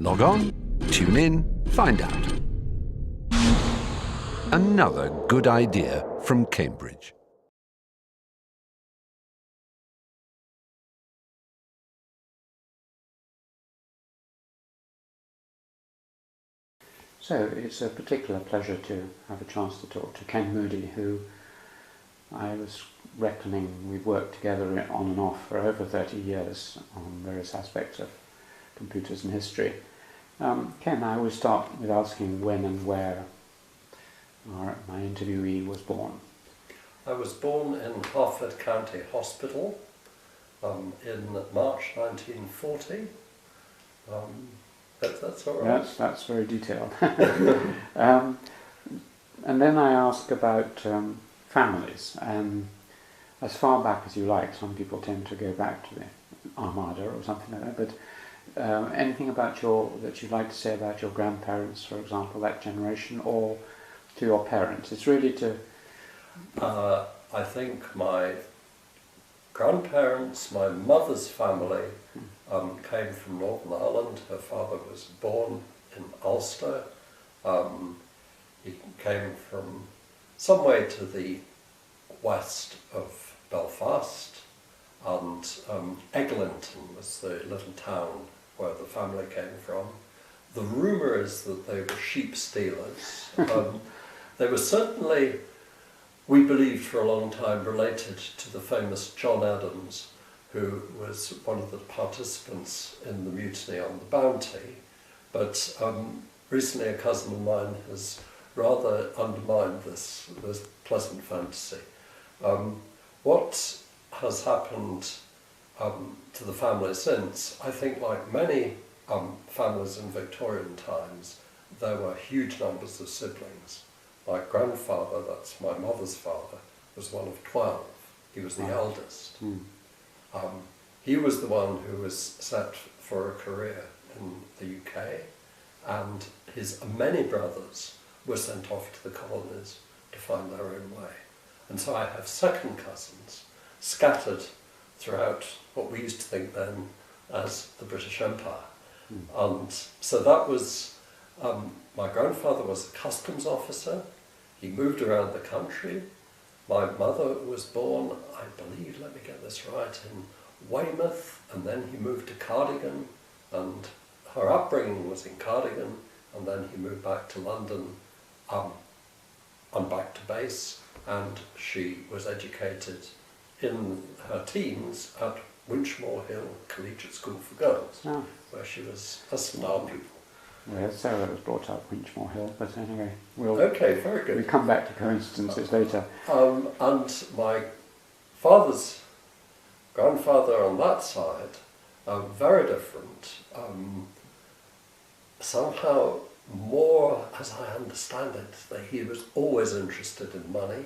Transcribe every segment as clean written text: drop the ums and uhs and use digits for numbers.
Log on, tune in, find out. Another good idea from Cambridge. So it's a particular pleasure to have a chance to talk to Ken Moody, who I was reckoning we've worked together on and off for over 30 years on various aspects of computers and history. Ken, I always start with asking when and where my interviewee was born. I was born in Harford County Hospital in March 1940. That's all right. That's very detailed. And then I ask about families, and as far back as you like. Some people tend to go back to the Armada or something like that, but anything about that you'd like to say about your grandparents, for example, that generation, or to your parents? It's really to... I think my grandparents, my mother's family, came from Northern Ireland. Her father was born in Ulster. He came from some way to the west of Belfast, and Eglinton was the little town where the family came from. The rumour is that they were sheep stealers. They were certainly, we believed for a long time, related to the famous John Adams, who was one of the participants in the mutiny on the Bounty. But recently a cousin of mine has rather undermined this pleasant fantasy. What has happened to the family since, I think like many families in Victorian times, there were huge numbers of siblings. My grandfather, that's my mother's father, was one of 12. He was the eldest. He was the one who was set for a career in the UK, and his many brothers were sent off to the colonies to find their own way. And so I have second cousins scattered throughout what we used to think then as the British Empire. And so that was, my grandfather was a customs officer. He moved around the country. My mother was born, I believe, let me get this right, in Weymouth, and then he moved to Cardigan, and her upbringing was in Cardigan, and then he moved back to London and back to base, and she was educated in her teens at Winchmore Hill Collegiate School for Girls, where she was a star pupil. Well, Sarah was brought up Winchmore Hill, but anyway, okay, very good. We'll come back to coincidences later. And my father's grandfather on that side, very different. Somehow more, as I understand it, that he was always interested in money.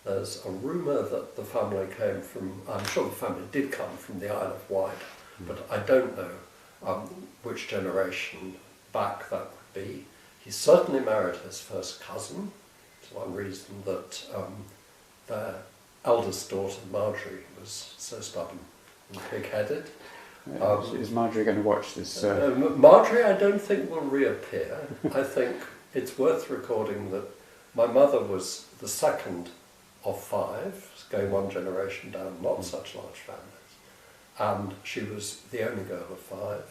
There's a rumour that the family came from, I'm sure the family did come from the Isle of Wight, but I don't know which generation back that would be. He certainly married his first cousin. It's one reason that their eldest daughter, Marjorie, was so stubborn and pig-headed. Is Marjorie going to watch this? Marjorie, I don't think, will reappear. I think it's worth recording that my mother was the second of 5, going one generation down, not such large families, and she was the only girl of 5.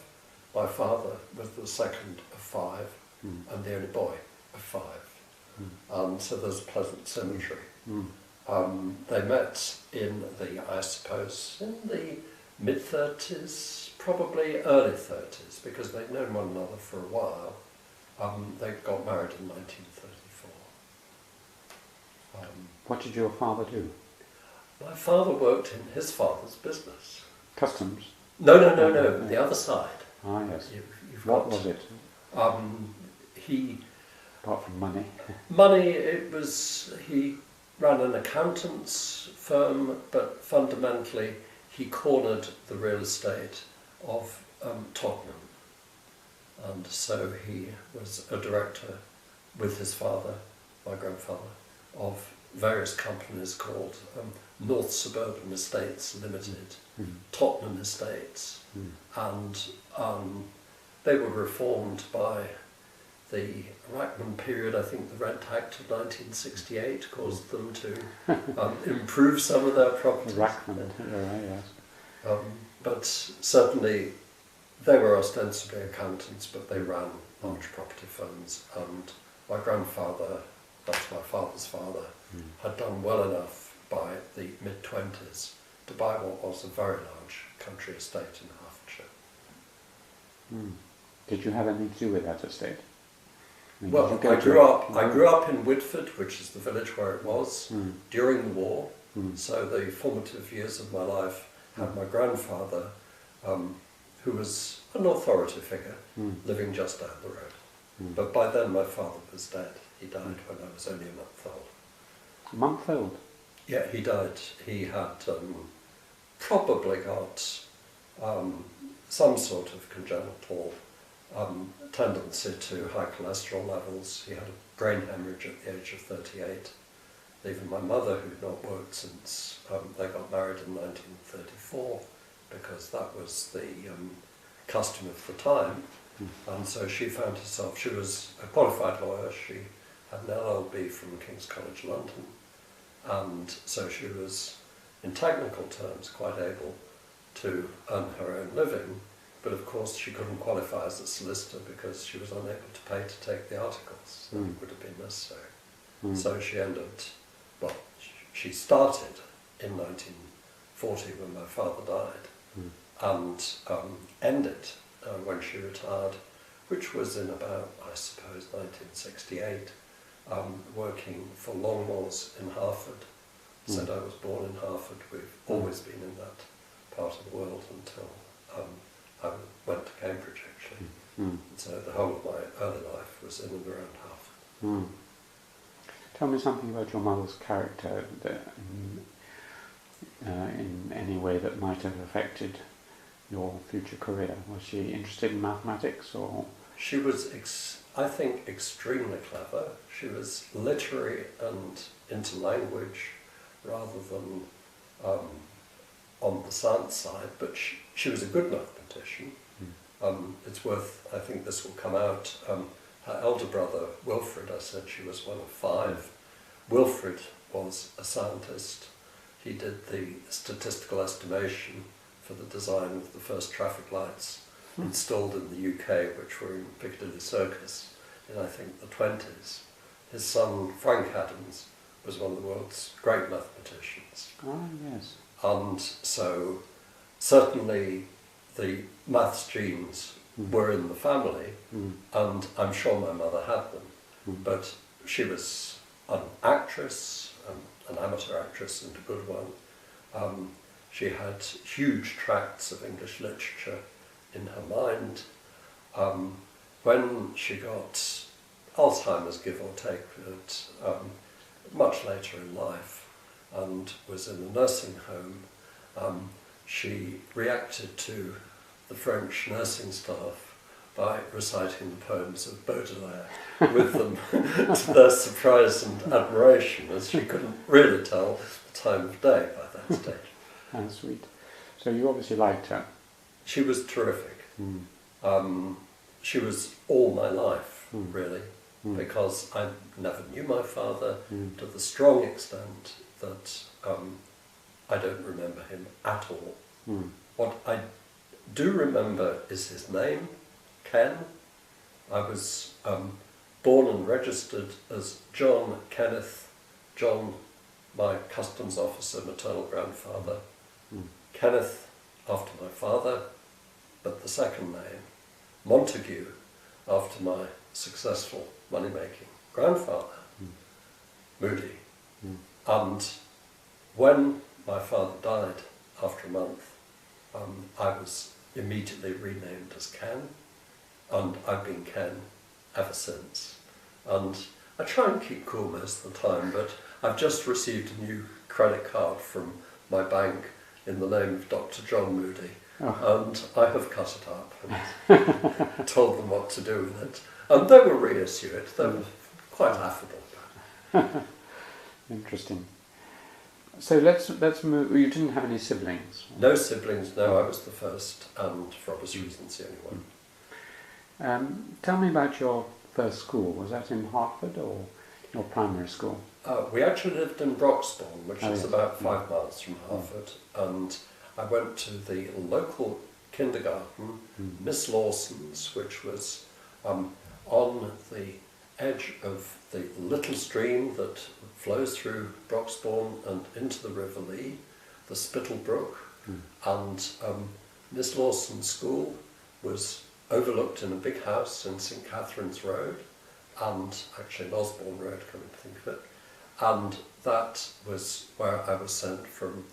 My father was the second of 5 and the only boy of 5. So there's a pleasant symmetry. They met in I suppose, in the mid-30s, probably early 30s, because they'd known one another for a while. They got married in 1934. What did your father do? My father worked in his father's business. Customs? No, the other side. Ah, yes. What was it? Apart from money? Money, he ran an accountant's firm, but fundamentally he cornered the real estate of Tottenham. And so he was a director with his father, my grandfather, of various companies called North Suburban Estates Limited, Tottenham Estates, and they were reformed by the Rackman period. I think the Rent Act of 1968 caused them to improve some of their properties. Rackman, yes. But certainly they were ostensibly accountants, but they ran large property firms, and my grandfather, that's my father's father, had done well enough by the mid-20s to buy what was a very large country estate in Hertfordshire. Did you have anything to do with that estate? Well, I grew up in Whitford, which is the village where it was, during the war. So the formative years of my life had my grandfather, who was an authority figure, living just down the road. But by then my father was dead. He died when I was only a month old. A month old? Yeah, he died. He had probably got some sort of congenital tendency to high cholesterol levels. He had a brain hemorrhage at the age of 38. Even my mother, who'd not worked since they got married in 1934, because that was the custom of the time, and so she found herself, she was a qualified lawyer, she had an LLB from King's College London, and so she was, in technical terms, quite able to earn her own living, but of course she couldn't qualify as a solicitor because she was unable to pay to take the articles that would have been necessary. So she she started in 1940 when my father died, and ended when she retired, which was in about, I suppose, 1968, working for Longmore's in Harford. Said I was born in Harford. We've always been in that part of the world until I went to Cambridge, actually. So the whole of my early life was in and around Harford. Tell me something about your mother's character in any way that might have affected your future career. Was she interested in mathematics, or? She was, I think, extremely clever. She was literary and into language rather than on the science side, but she was a good mathematician. It's worth, I think this will come out, her elder brother, Wilfrid, I said she was one of 5. Wilfrid was a scientist. He did the statistical estimation for the design of the first traffic lights installed in the UK, which were in Piccadilly Circus in, I think, the 20s. His son, Frank Adams, was one of the world's great mathematicians. Ah, yes. And so, certainly, the maths genes were in the family, and I'm sure my mother had them, but she was an actress, an amateur actress and a good one. She had huge tracts of English literature in her mind. When she got Alzheimer's, give or take, much later in life, and was in a nursing home, she reacted to the French nursing staff by reciting the poems of Baudelaire with them to their surprise and admiration, as she couldn't really tell the time of day by that stage. How sweet. So you obviously liked her. She was terrific. She was all my life, really, because I never knew my father to the strong extent that I don't remember him at all. What I do remember is his name, Ken. I was born and registered as John Kenneth, John, my customs officer, maternal grandfather, Kenneth after my father, but the second name, Montague, after my successful money-making grandfather, Moody. And when my father died after a month, I was immediately renamed as Ken, and I've been Ken ever since. And I try and keep cool most of the time, but I've just received a new credit card from my bank in the name of Dr. John Moody, and I have cut it up and told them what to do with it. And they will reissue it. They were quite affable about it. Interesting. So let's move. You didn't have any siblings? No siblings. No, I was the first, and for obvious reasons, the only one. Tell me about your first school. Was that in Hertford or your primary school? We actually lived in Broxbourne, which is yes. about 5 miles from Hertford, and I went to the local kindergarten, Miss Lawson's, which was on the edge of the little stream that flows through Broxbourne and into the River Lee, the Spittle Brook, and Miss Lawson's school was overlooked in a big house in St Catherine's Road, and actually in Osborne Road, come to think of it, and that was where I was sent from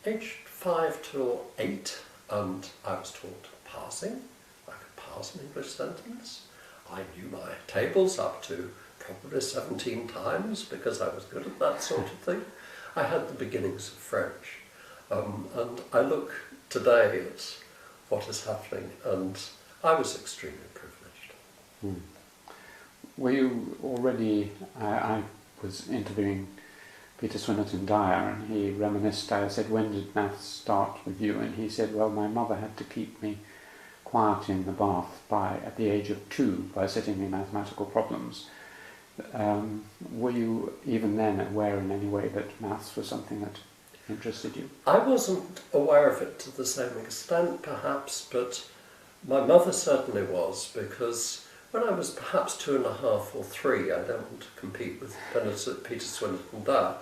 aged 5 till 8, and I was taught parsing. I could parse an English sentence. I knew my tables up to probably 17 times because I was good at that sort of thing. I had the beginnings of French, and I look today at what is happening, and I was extremely privileged. Were you already, I was interviewing Peter Swinnerton Dyer, and he reminisced. I said, when did maths start with you? And he said, well, my mother had to keep me quiet in the bath at the age of 2 by setting me mathematical problems. Were you even then aware in any way that maths was something that interested you? I wasn't aware of it to the same extent, perhaps, but my mother certainly was, because when I was perhaps 2.5 or 3, I don't want to compete with Peter Swinnerton Dyer,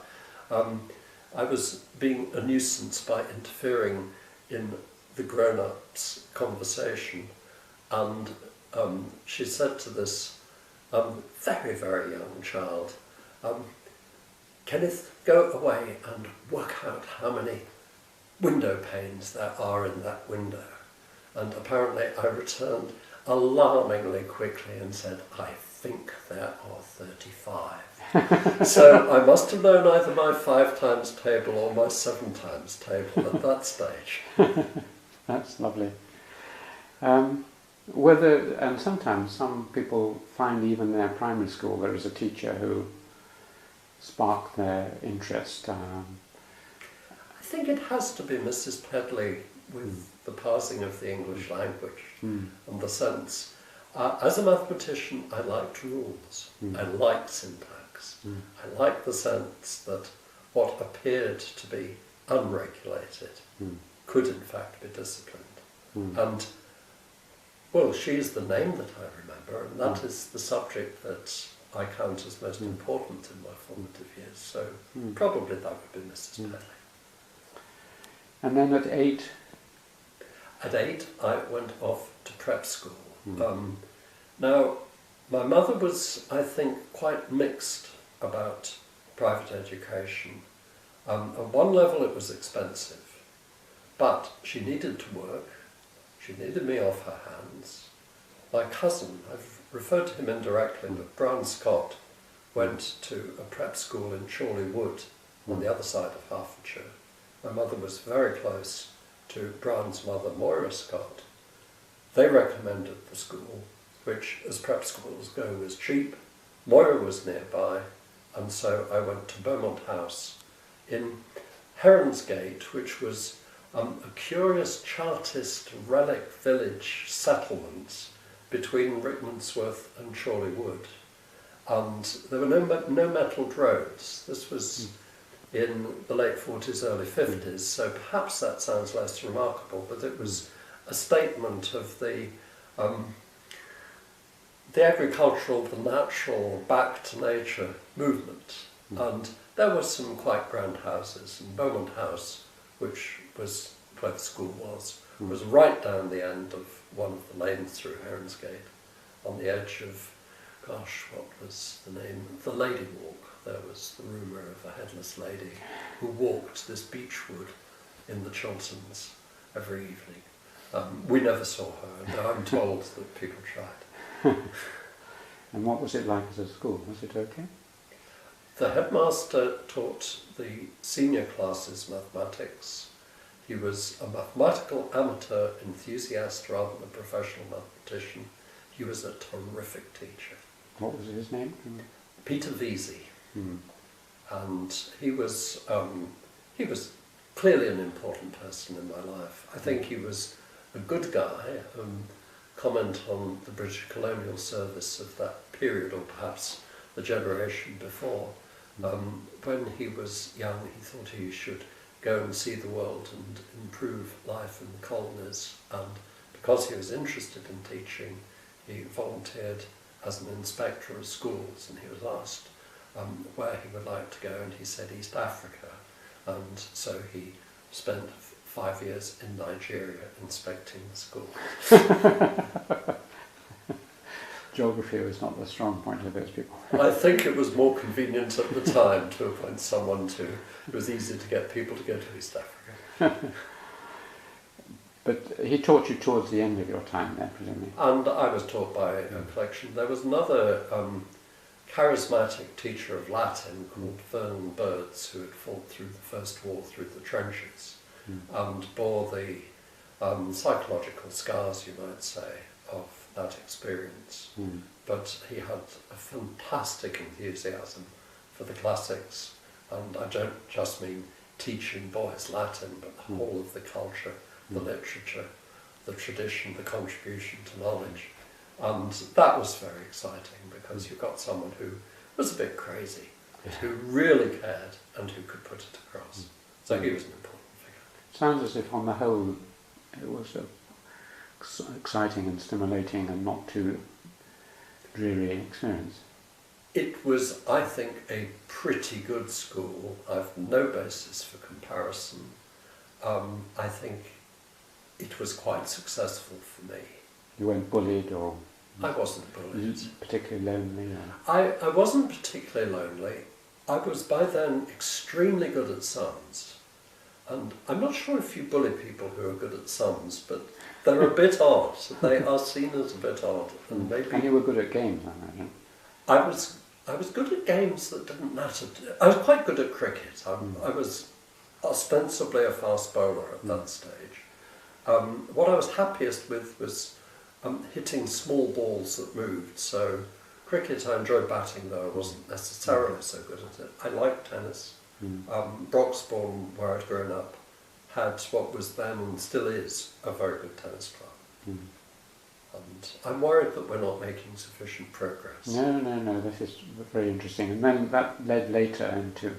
I was being a nuisance by interfering in the grown-ups' conversation, and she said to this very, very young child, Kenneth, go away and work out how many window panes there are in that window. And apparently I returned alarmingly quickly and said, I think there are 35. So I must have known either my 5 times table or my 7 times table at that stage. That's lovely. And sometimes some people find even their primary school there is a teacher who sparked their interest. I think it has to be Mrs. Pedley with the parsing of the English language and the sense. As a mathematician, I liked rules. I liked syntax. I liked the sense that what appeared to be unregulated could in fact be disciplined. And, well, she's the name that I remember, and that is the subject that I count as most important in my formative years. So probably that would be Mrs. Pedley. And then at 8? At 8, I went off to prep school. Now, my mother was, I think, quite mixed about private education. At one level it was expensive, but she needed to work. She needed me off her hands. My cousin, I've referred to him indirectly, but Brown Scott went to a prep school in Chorley Wood on the other side of Hertfordshire. My mother was very close to Brown's mother, Moira Scott. They recommended the school, which, as prep schools go, was cheap. Moira was nearby, and so I went to Beaumont House in Heronsgate, which was a curious Chartist relic village settlement between Rickmansworth and Chorley Wood. And there were no metalled roads. This was in the late 40s, early 50s, so perhaps that sounds less remarkable, but it was a statement of the agricultural, the natural, back to nature movement. And there were some quite grand houses, and Beaumont House, which was where the school was right down the end of one of the lanes through Heronsgate, on the edge of, gosh, what was the name? The Lady Walk. There was the rumour of a headless lady who walked this beechwood in the Chilterns every evening. We never saw her, though I'm told that people tried. And what was it like as a school? Was it okay? The headmaster taught the senior classes mathematics. He was a mathematical amateur enthusiast rather than a professional mathematician. He was a terrific teacher. What was his name? Peter Vesey. And he was clearly an important person in my life. I think he was a good guy, comment on the British colonial service of that period, or perhaps the generation before. When he was young, he thought he should go and see the world and improve life in the colonies, and because he was interested in teaching, he volunteered as an inspector of schools, and he was asked where he would like to go, and he said East Africa, and so he spent 5 years in Nigeria inspecting the school. Geography was not the strong point of those people. I think it was more convenient at the time to appoint someone to. It was easy to get people to go to East Africa. But he taught you towards the end of your time there, presumably. And I was taught by a collection. There was another charismatic teacher of Latin called Vernon Birds, who had fought through the First War through the trenches and bore the psychological scars, you might say, of that experience. But he had a fantastic enthusiasm for the classics, and I don't just mean teaching boys Latin, but the whole of the culture, the literature, the tradition, the contribution to knowledge. And that was very exciting, because you got someone who was a bit crazy, but who really cared and who could put it across. So he was an important figure. Sounds as if on the whole it was exciting and stimulating and not too dreary experience. It was, I think, a pretty good school. I've no basis for comparison. I think it was quite successful for me. You weren't bullied or... I wasn't bullied. Particularly lonely? Or... I wasn't particularly lonely. I was by then extremely good at sums. And I'm not sure if you bully people who are good at sums, but they're a bit odd. They are seen as a bit odd. And maybe... And you were good at games, I imagine? I was good at games that didn't matter. I was quite good at cricket. I was ostensibly a fast bowler at that stage. What I was happiest with was hitting small balls that moved. So cricket I enjoyed batting, though I wasn't necessarily so good at it. I liked tennis. Broxbourne, where I'd grown up, had what was then and still is a very good tennis club. And I'm worried that we're not making sufficient progress. No, this is very interesting. And then that led later into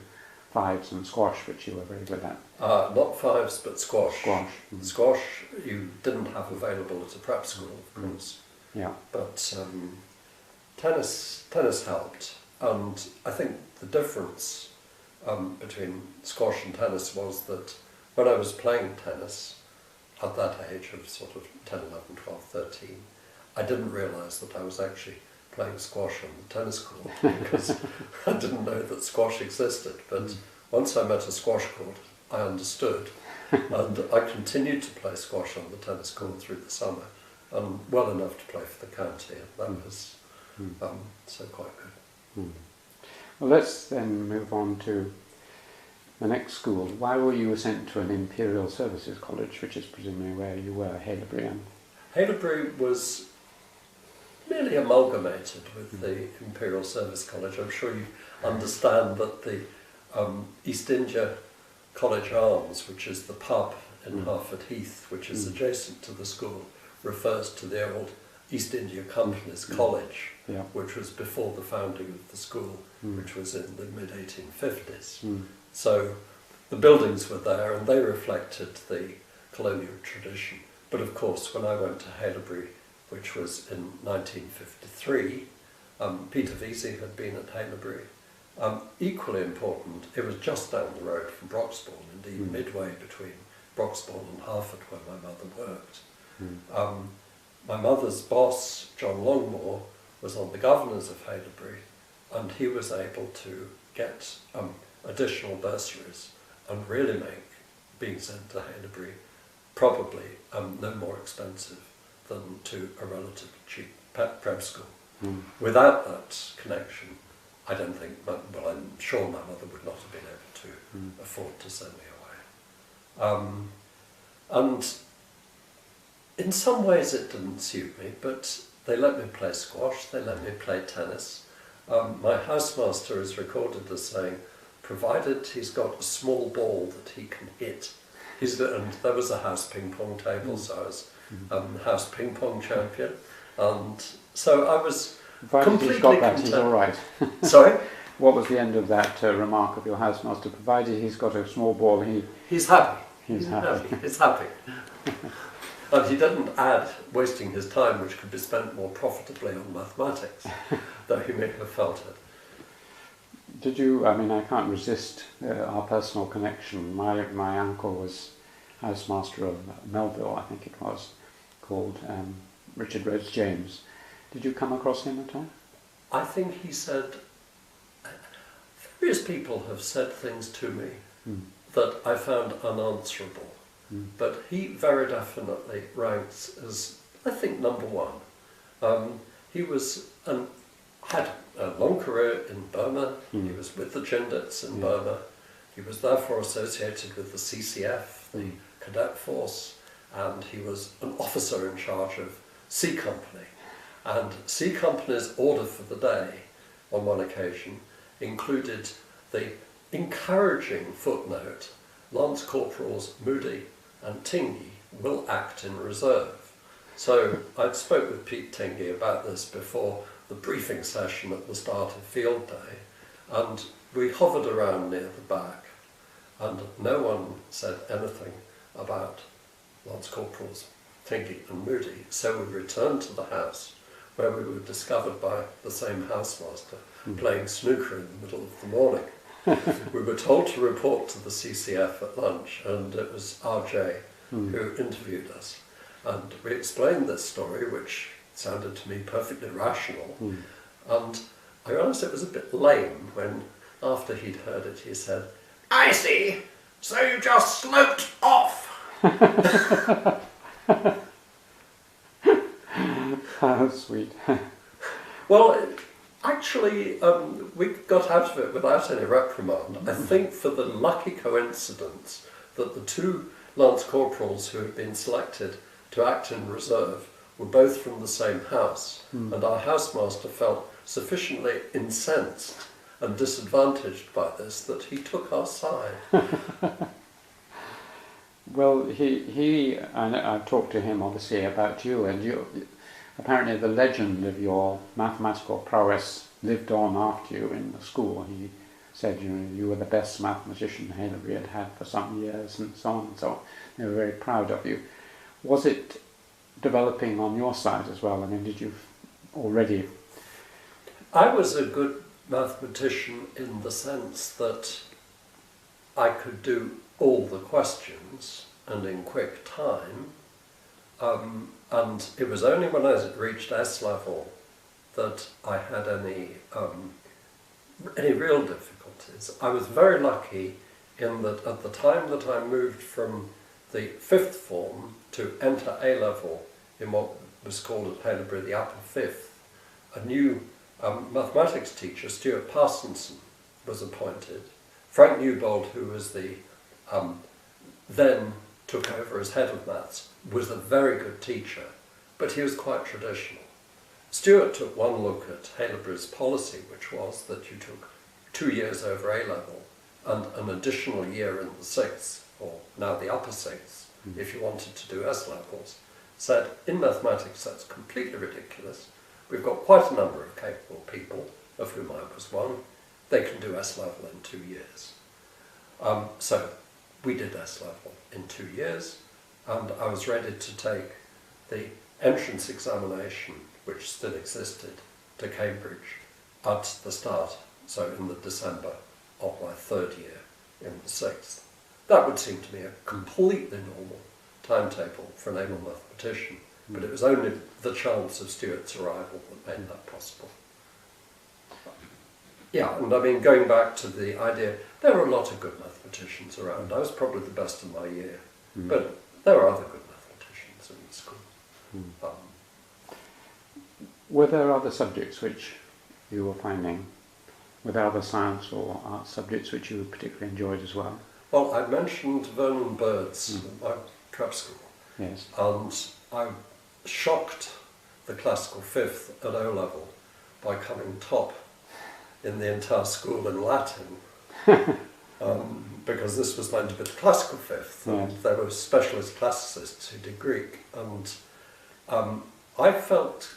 fives and squash, which you were very good at. Not fives, but squash. Squash. Squash you didn't have available at a prep school, of course. Yeah. But tennis helped. And I think the difference between squash and tennis was that when I was playing tennis, at that age of sort of 10, 11, 12, 13, I didn't realise that I was actually playing squash on the tennis court, because I didn't know that squash existed. But once I met a squash court, I understood, and I continued to play squash on the tennis court through the summer, and well enough to play for the county, and that was so quite good. Well, let's then move on to the next school. Why were you sent to an Imperial Services College, which is presumably where you were, Haileybury? Haileybury was nearly amalgamated with the Imperial Service College. I'm sure you understand that the East India College Arms, which is the pub in Harford Heath, which is adjacent to the school, refers to the old East India Company's College, which was before the founding of the school, which was in the mid-1850s. So the buildings were there and they reflected the colonial tradition. But of course, when I went to Haileybury, which was in 1953, Peter Vesey had been at Haileybury. Equally important, it was just down the road from Broxbourne, indeed midway between Broxbourne and Harford, where my mother worked. My mother's boss, John Longmore, was on the governors of Haileybury, and he was able to get additional bursaries and really make being sent to Haileybury probably no more expensive than to a relatively cheap prep school. Without that connection, I don't think, well, I'm sure my mother would not have been able to afford to send me away. And in some ways it didn't suit me, but they let me play squash, they let me play tennis. My housemaster is recorded as saying, provided he's got a small ball that he can hit. And there was a house ping pong table, so I was house ping pong champion, and so I was Provided completely he's got that, content. he's all right. Sorry? What was the end of that remark of your housemaster? Provided he's got a small ball, He's happy. he's happy. He's happy. And he didn't add wasting his time, which could be spent more profitably on mathematics, though he may have felt it. Did you, I mean, I can't resist our personal connection. My uncle was housemaster of Melville, I think it was, called Richard Rhodes James. Did you come across him at all? I think he said, various people have said things to me that I found unanswerable, but he very definitely ranks as, I think, number one. He was had a long career in Burma. He was with the Chindits in Burma. He was therefore associated with the CCF, the cadet force, and he was an officer in charge of C Company. And C Company's order for the day, on one occasion, included the encouraging footnote, Lance Corporals Moody and Tingey will act in reserve. So I'd spoke with Pete Tingey about this before the briefing session at the start of field day, and we hovered around near the back, and no one said anything about Lance Corporals Tingey and Moody. So we returned to the house, where we were discovered by the same housemaster playing snooker in the middle of the morning. We were told to report to the CCF at lunch, and it was RJ who interviewed us. And we explained this story, which sounded to me perfectly rational. And I realised it was a bit lame when, after he'd heard it, he said, "I see, so you just sloped off." How sweet. Well, actually, we got out of it without any reprimand. I think for the lucky coincidence that the two Lance Corporals who had been selected to act in reserve were both from the same house, and our housemaster felt sufficiently incensed and disadvantaged by this that he took our side. Well, I've talked to him obviously about you, and apparently the legend of your mathematical prowess lived on after you in the school. He said you were the best mathematician Haileybury had had for some years, and so on and so on. They were very proud of you. Was it developing on your side as well? I mean, did you already... I was a good mathematician in the sense that I could do all the questions and in quick time, and it was only when I reached S level that I had any real difficulties. I was very lucky in that at the time that I moved from the fifth form to enter A level in what was called at Haileybury the upper fifth, a new mathematics teacher, Stuart Parsonson, was appointed. Frank Newbold, who was the then took over as head of maths, was a very good teacher, but he was quite traditional. Stuart took one look at Haileybury's policy, which was that you took 2 years over A level and an additional year in the sixth, or now the upper sixth, if you wanted to do S levels. Said, in mathematics that's completely ridiculous. We've got quite a number of capable people, of whom I was one. They can do S level in 2 years. So we did S level in 2 years, and I was ready to take the entrance examination, which still existed, to Cambridge at the start, so in the December of my third year in the sixth. That would seem to me a completely normal timetable for an able mathematician, but it was only the chance of Stuart's arrival that made that possible. Yeah, and I mean, going back to the idea, there were a lot of good mathematicians around. I was probably the best in my year, but there were other good mathematicians in the school. Were there other subjects which you were finding, were there other science or art subjects which you particularly enjoyed as well? Well, I mentioned Vernon Bird's at my prep school. Yes. And I shocked the classical fifth at O level by coming top in the entire school in Latin. because this was meant to be the classical fifth, and Yes. there were specialist classicists who did Greek, and I felt,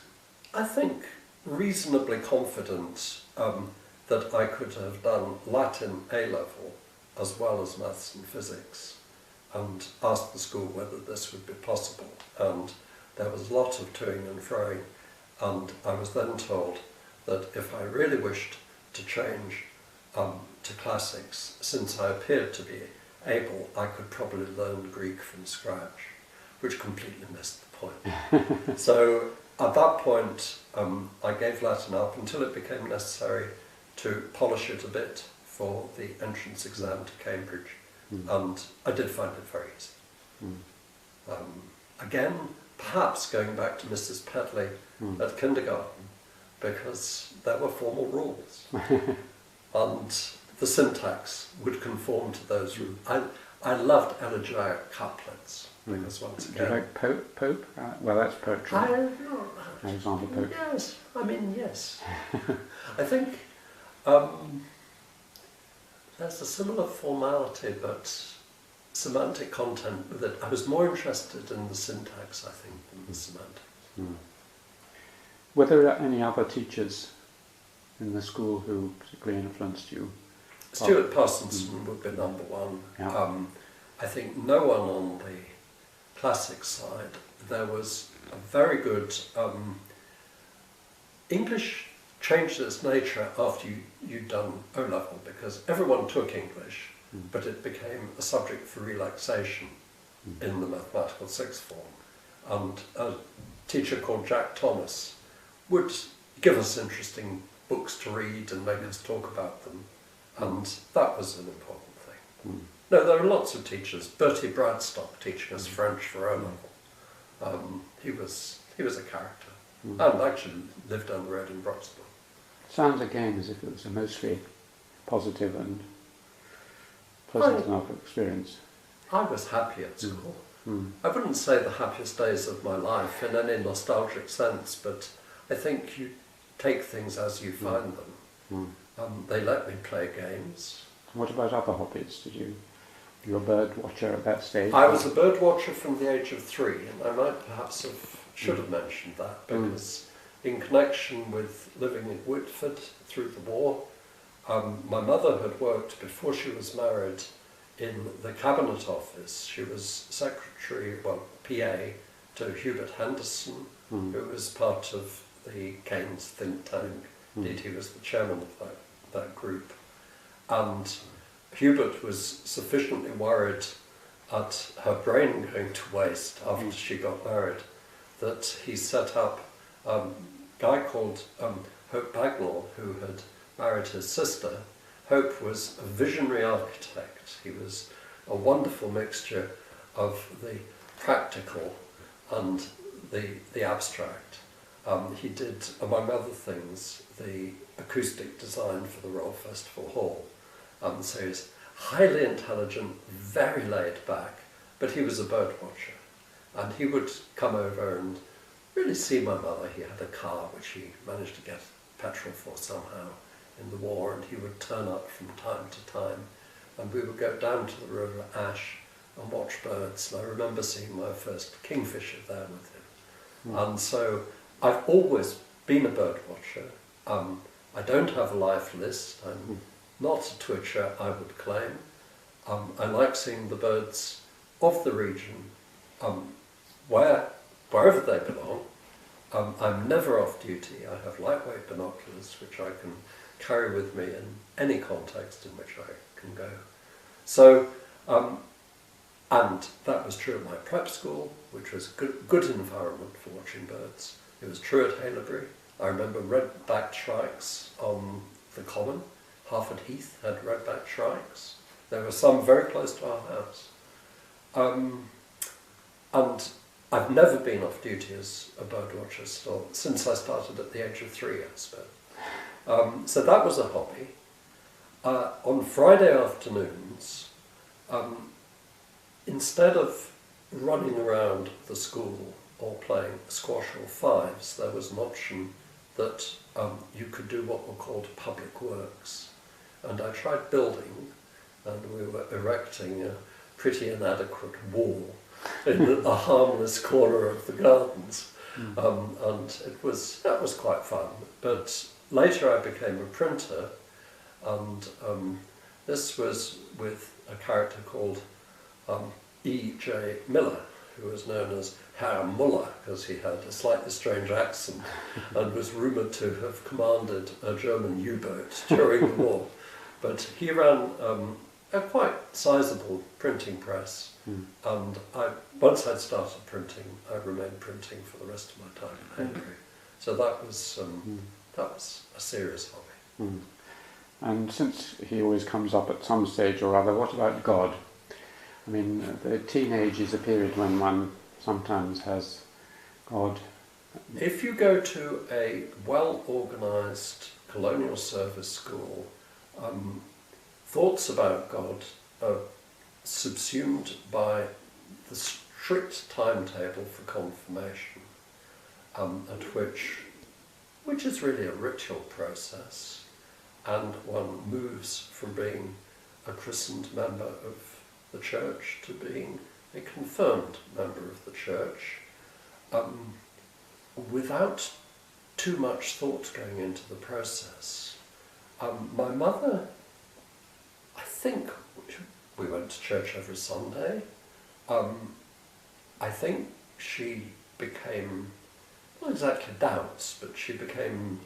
I think, reasonably confident that I could have done Latin A-level as well as maths and physics, and asked the school whether this would be possible, and there was a lot of toing and froing, and I was then told that if I really wished to change to classics, since I appeared to be able, I could probably learn Greek from scratch, which completely missed the point. So at that point, I gave Latin up until it became necessary to polish it a bit for the entrance exam to Cambridge, and I did find it very easy. Again, perhaps going back to Mrs. Pedley at kindergarten, because there were formal rules, and the syntax would conform to those rules. I loved elegiac couplets, because once Do you again... like Pope? Well, that's poetry. Alexander Pope. Yes, I mean, yes. I think there's a similar formality, but semantic content with it. I was more interested in the syntax, I think, than the semantics. Were there any other teachers in the school who particularly influenced you? Stuart Parsonson would be number one. Yeah. I think no one on the classics side. There was a very good... English changed its nature after you'd done O-level, because everyone took English, but it became a subject for relaxation in the mathematical sixth form. And a teacher called Jack Thomas would give us interesting books to read and make us talk about them, and that was an important thing. No, there were lots of teachers. Bertie Bradstock teaching us French for O-level. He was a character, and actually lived down the road in Broxton. Sounds again as if it was a mostly positive and pleasant enough experience. I was happy at school. I wouldn't say the happiest days of my life in any nostalgic sense, but I think you take things as you find them. They let me play games. What about other hobbies? You were a bird watcher at that stage? I was a bird watcher from the age of 3, and I might perhaps should have mentioned that, because in connection with living in Whitford through the war, my mother had worked before she was married in the Cabinet Office. She was secretary, well, PA, to Hubert Henderson, who was part of the Keynes think tank. Indeed, he was the chairman of that group. And Hubert was sufficiently worried at her brain going to waste after she got married that he set up a guy called Hope Bagnall, who had married his sister. Hope was a visionary architect. He was a wonderful mixture of the practical and the abstract. He did, among other things, the acoustic design for the Royal Festival Hall. So he was highly intelligent, very laid back, but he was a bird watcher. And he would come over and really see my mother. He had a car which he managed to get petrol for somehow in the war, and he would turn up from time to time, and we would go down to the River Ash and watch birds. And I remember seeing my first kingfisher there with him. And so I've always been a bird watcher. I don't have a life list. I'm not a twitcher, I would claim. I like seeing the birds of the region, wherever they belong. I'm never off duty. I have lightweight binoculars which I can carry with me in any context in which I can go. So, and that was true at my prep school, which was a good environment for watching birds. It was true at Haileybury. I remember red-backed shrikes on the common. Harford Heath had red-backed shrikes. There were some very close to our house. And I've never been off duty as a bird watcher since I started at the age of 3, I suppose. So that was a hobby. On Friday afternoons, instead of running around the school or playing squash or fives, there was an option that you could do what were called public works. And I tried building, and we were erecting a pretty inadequate wall in a harmless corner of the gardens. And that was quite fun. But later I became a printer, and this was with a character called E.J. Miller, who was known as Herr Muller because he had a slightly strange accent and was rumoured to have commanded a German U-boat during the war. But he ran a quite sizable printing press, and once I'd started printing, I remained printing for the rest of my time in Hungary. So that was a serious hobby. And since he always comes up at some stage or other, what about God? I mean, the teenage is a period when one sometimes has God. If you go to a well-organised colonial service school, thoughts about God are subsumed by the strict timetable for confirmation, at which is really a ritual process, and one moves from being a christened member of the church to being a confirmed member of the church, without too much thought going into the process. My mother, I think we went to church every Sunday. I think she became, not exactly doubts, but she became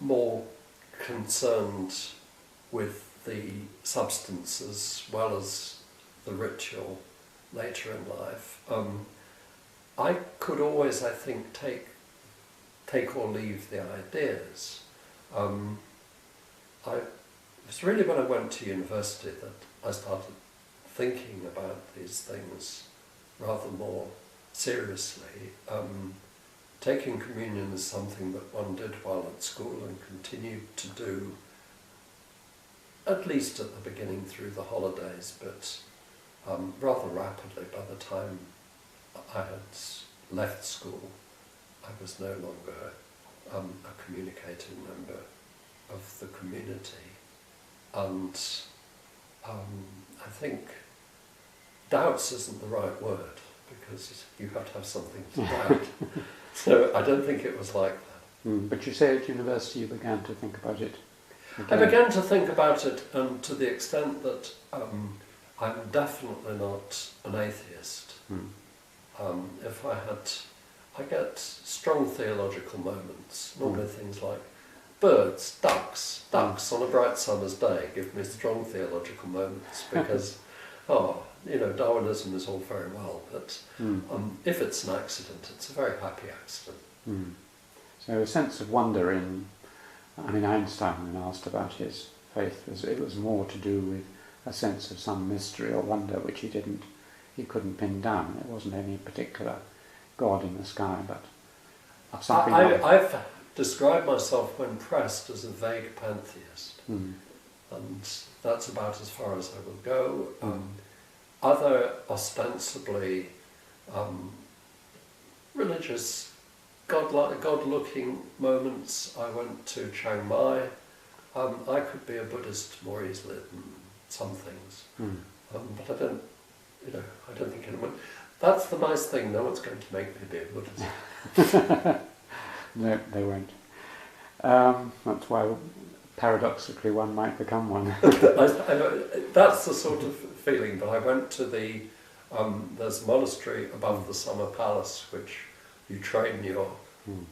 more concerned with the substance as well as the ritual later in life. I could always, I think, take or leave the ideas. It was really when I went to university that I started thinking about these things rather more seriously. Taking communion is something that one did while at school and continued to do, at least at the beginning through the holidays, but rather rapidly by the time I had left school, I was no longer a communicating member of the community. And I think doubts isn't the right word, because you have to have something to doubt. So I don't think it was like that. But you say at university you began to think about it again. I began to think about it to the extent that I'm definitely not an atheist. I get strong theological moments, normally things like birds, ducks on a bright summer's day give me strong theological moments because, Darwinism is all very well, but if it's an accident, it's a very happy accident. So a sense of wonder Einstein, when asked about his faith, it was more to do with a sense of some mystery or wonder which he couldn't pin down. It wasn't any particular God in the sky, but something I've described myself when pressed as a vague pantheist, and that's about as far as I will go. Other ostensibly religious, God-looking moments, I went to Chiang Mai. I could be a Buddhist more easily than some things, but I don't think anyone. That's the nice thing. No one's going to make me be a Buddhist. No, they won't. That's why, paradoxically, one might become one. I know, that's the sort of feeling, but I went to there's a monastery above the summer palace which you train your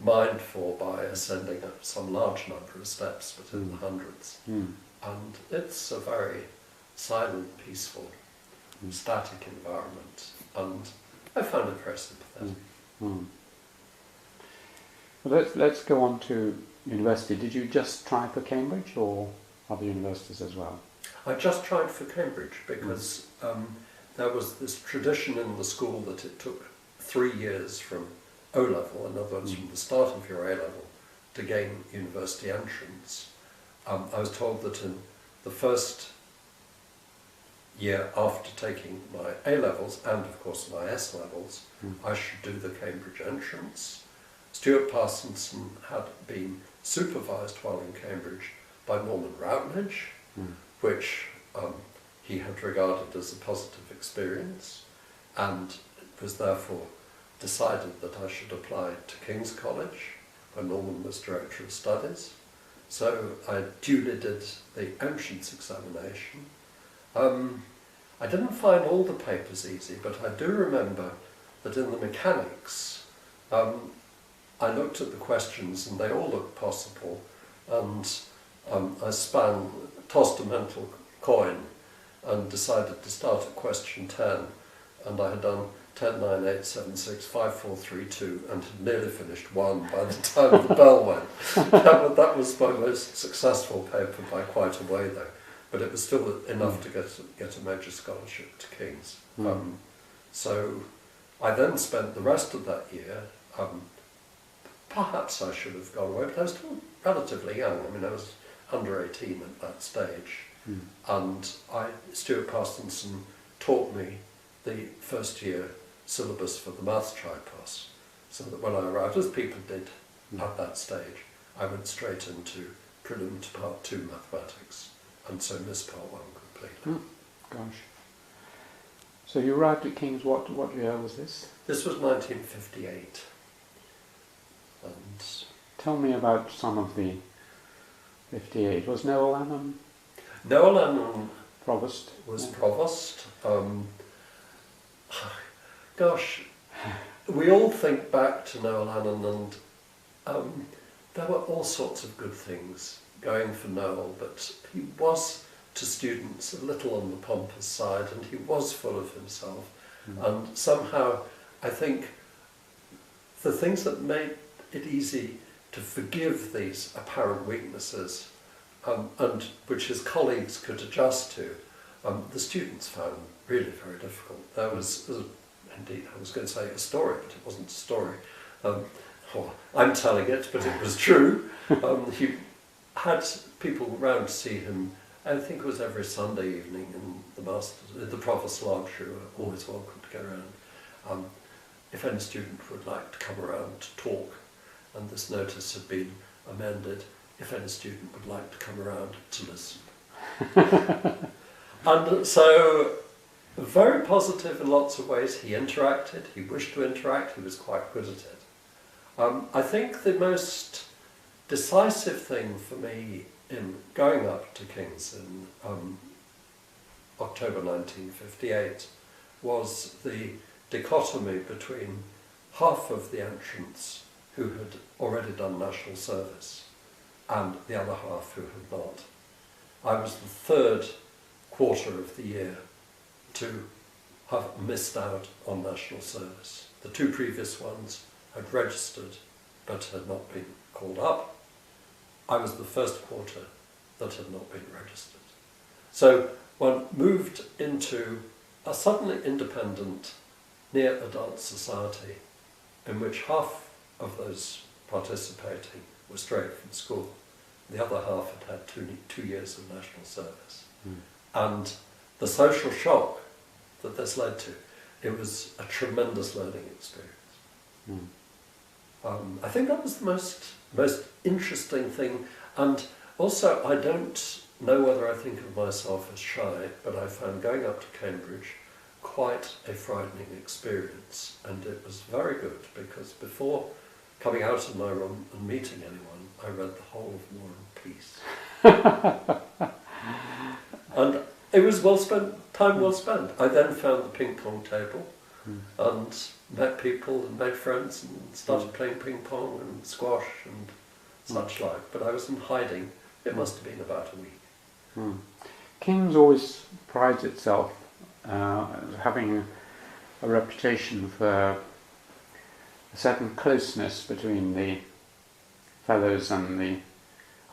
mind for by ascending up some large number of steps, but in the hundreds. And it's a very silent, peaceful, static environment, and I found it very sympathetic. Well, let's go on to university. Did you just try for Cambridge or other universities as well? I just tried for Cambridge because there was this tradition in the school that it took 3 years from O-level, in other words from the start of your A-level, to gain university entrance. I was told that in the first year after taking my A-levels and of course my S-levels, I should do the Cambridge entrance. Stuart Parsonson had been supervised while in Cambridge by Norman Routledge, which he had regarded as a positive experience, and it was therefore decided that I should apply to King's College, where Norman was Director of Studies. So I duly did the entrance examination. I didn't find all the papers easy, but I do remember that in the mechanics, I looked at the questions and they all looked possible, and I tossed a mental coin and decided to start at question 10, and I had done 10, 9, 8, 7, 6, 5, 4, 3, 2, and had nearly finished 1 by the time the bell went. That was my most successful paper by quite a way though, but it was still enough to get a major scholarship to King's. So I then spent the rest of that year, perhaps I should have gone away, but I was still relatively young. I mean, I was under 18 at that stage, and Stuart Parsonson taught me the first year syllabus for the maths tripos, so that when I arrived, as people did at that stage, I went straight into prelim to part 2 mathematics, and so missed part 1 completely. Gosh. So you arrived at King's, what year was this? This was 1958. And tell me about some of the 58. Was Noel Annan Noel Annan provost? Was provost. Gosh, we all think back to Noel Annan, and there were all sorts of good things going for Noel, but he was to students a little on the pompous side, and he was full of himself. And somehow I think the things that made it easy to forgive these apparent weaknesses, and which his colleagues could adjust to, the students found really very difficult. There was, indeed, I was going to say a story, but it wasn't a story. I'm telling it, but it was true. He had people round to see him, I think it was every Sunday evening, in the Provost's Lodge, who were always welcome to get around. If any student would like to come around to talk, and this notice had been amended, if any student would like to come around to listen. And so, very positive in lots of ways. He interacted, he wished to interact, he was quite good at it. I think the most decisive thing for me in going up to King's in October 1958 was the dichotomy between half of the entrants who had already done national service and the other half who had not. I was the third quarter of the year to have missed out on national service. The 2 previous ones had registered but had not been called up. I was the first quarter that had not been registered. So one moved into a suddenly independent, near adult society in which half of those participating were straight from school. The other half had had 2 years of national service. And the social shock that this led to, it was a tremendous learning experience. I think that was the most interesting thing, and also I don't know whether I think of myself as shy, but I found going up to Cambridge quite a frightening experience, and it was very good because before coming out of my room and meeting anyone, I read the whole of War and Peace. And it was time well spent. I then found the ping pong table and met people and made friends and started playing ping pong and squash and such like, but I was in hiding. It must have been about a week. King's always prides itself having a reputation for a certain closeness between the fellows and the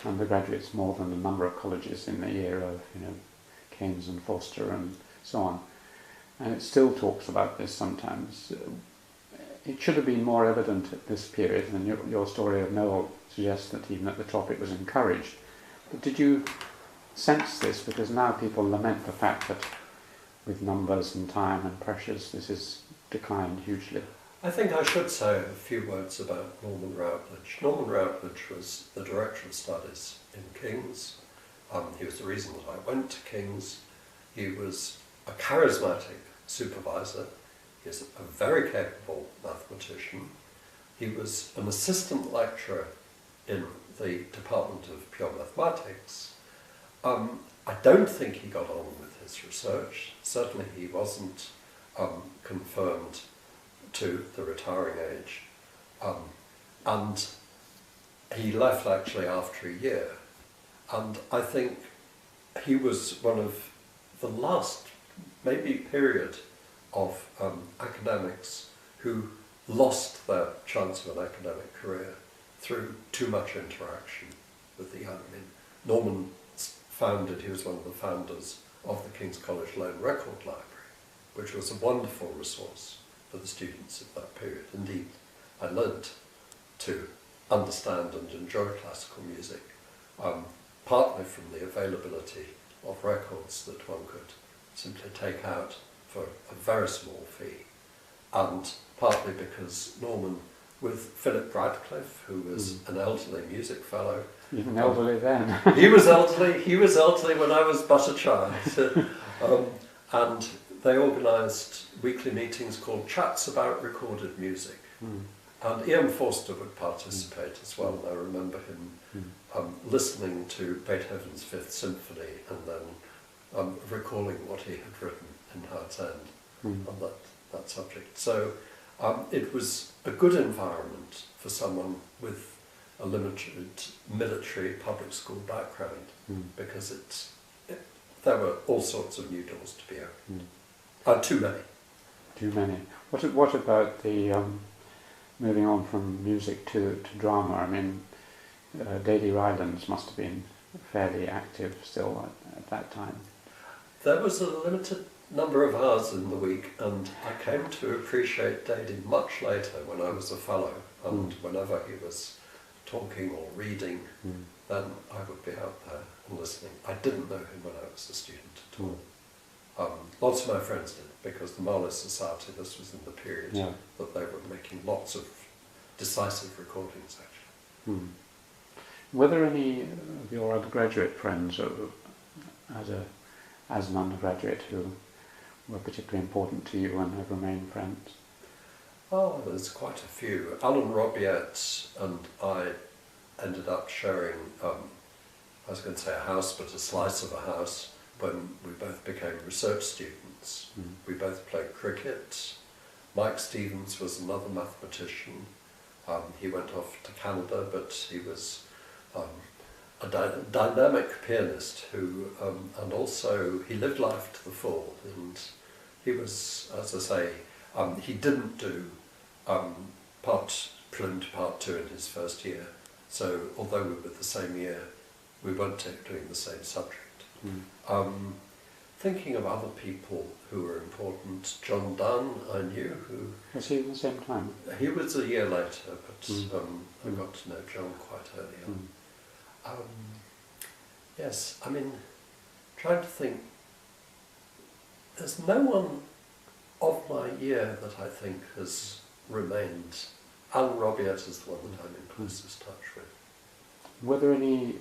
undergraduates, more than a number of colleges in the era of Keynes and Forster and so on. And it still talks about this sometimes. It should have been more evident at this period, and your story of Noel suggests that even at the top it was encouraged. But did you sense this? Because now people lament the fact that with numbers and time and pressures this has declined hugely. I think I should say a few words about Norman Routledge. Norman Routledge was the Director of Studies in King's. He was the reason that I went to King's. He was a charismatic supervisor. He's a very capable mathematician. He was an assistant lecturer in the Department of Pure Mathematics. I don't think he got on with his research. Certainly he wasn't confirmed to the retiring age. And he left actually after a year. And I think he was one of the last, maybe period, of academics who lost their chance of an academic career through too much interaction with the young. I mean, Norman he was one of the founders of the King's College Loan Record Library, which was a wonderful resource for the students of that period. Indeed, I learnt to understand and enjoy classical music, partly from the availability of records that one could simply take out for a very small fee, and partly because Norman, with Philip Radcliffe, who was an elderly music fellow. Even elderly then. He was elderly when I was but a child. And they organised weekly meetings called Chats About Recorded Music. And Ian Forster would participate as well. And I remember him listening to Beethoven's Fifth Symphony and then recalling what he had written in Heart's End on that subject. So it was a good environment for someone with a limited military public school background, because there were all sorts of new doors to be opened. Too many. Too many. What about the moving on from music to drama? I mean, Daily Rylands must have been fairly active still at that time. There was a limited number of hours in the week, and I came to appreciate Dadey much later when I was a fellow, and whenever he was talking or reading, then I would be out there and listening. I didn't know him when I was a student at all. Lots of my friends did, because the Marlowe Society, this was in the period that they were making lots of decisive recordings, actually. Were there any of your undergraduate friends as an undergraduate who were particularly important to you and have remained friends? Oh, there's quite a few. Alan Robiet and I ended up sharing, I was going to say a house, but a slice of a house, when we both became research students. We both played cricket. Mike Stevens was another mathematician. He went off to Canada, but he was a dynamic pianist who, and also he lived life to the full, and he was, as I say, he didn't do part prelim to part 2 in his first year, so although we were the same year, we weren't doing the same subject. Thinking of other people who were important, John Dunn, I knew, who... Was he at the same time? He was a year later, but I got to know John quite early on. Yes, I mean, trying to think, there's no one of my year that I think has remained. Alan Robiet is the one that I'm in closest touch with. Were there any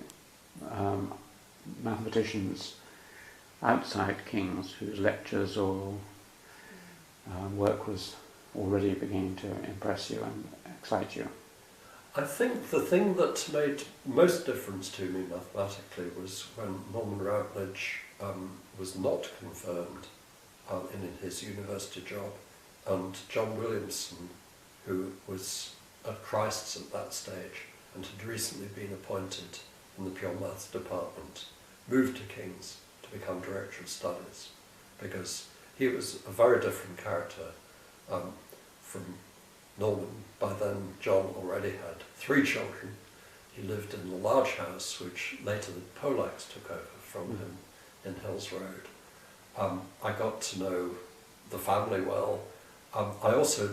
mathematicians outside King's whose lectures or work was already beginning to impress you and excite you? I think the thing that made most difference to me mathematically was when Norman Routledge was not confirmed in his university job, and John Williamson, who was at Christ's at that stage and had recently been appointed in the Pure Maths department, moved to King's to become Director of Studies, because he was a very different character from Norman. By then John already had 3 children. He lived in the large house which later the Polacks took over from him in Hills Road. I got to know the family well. I also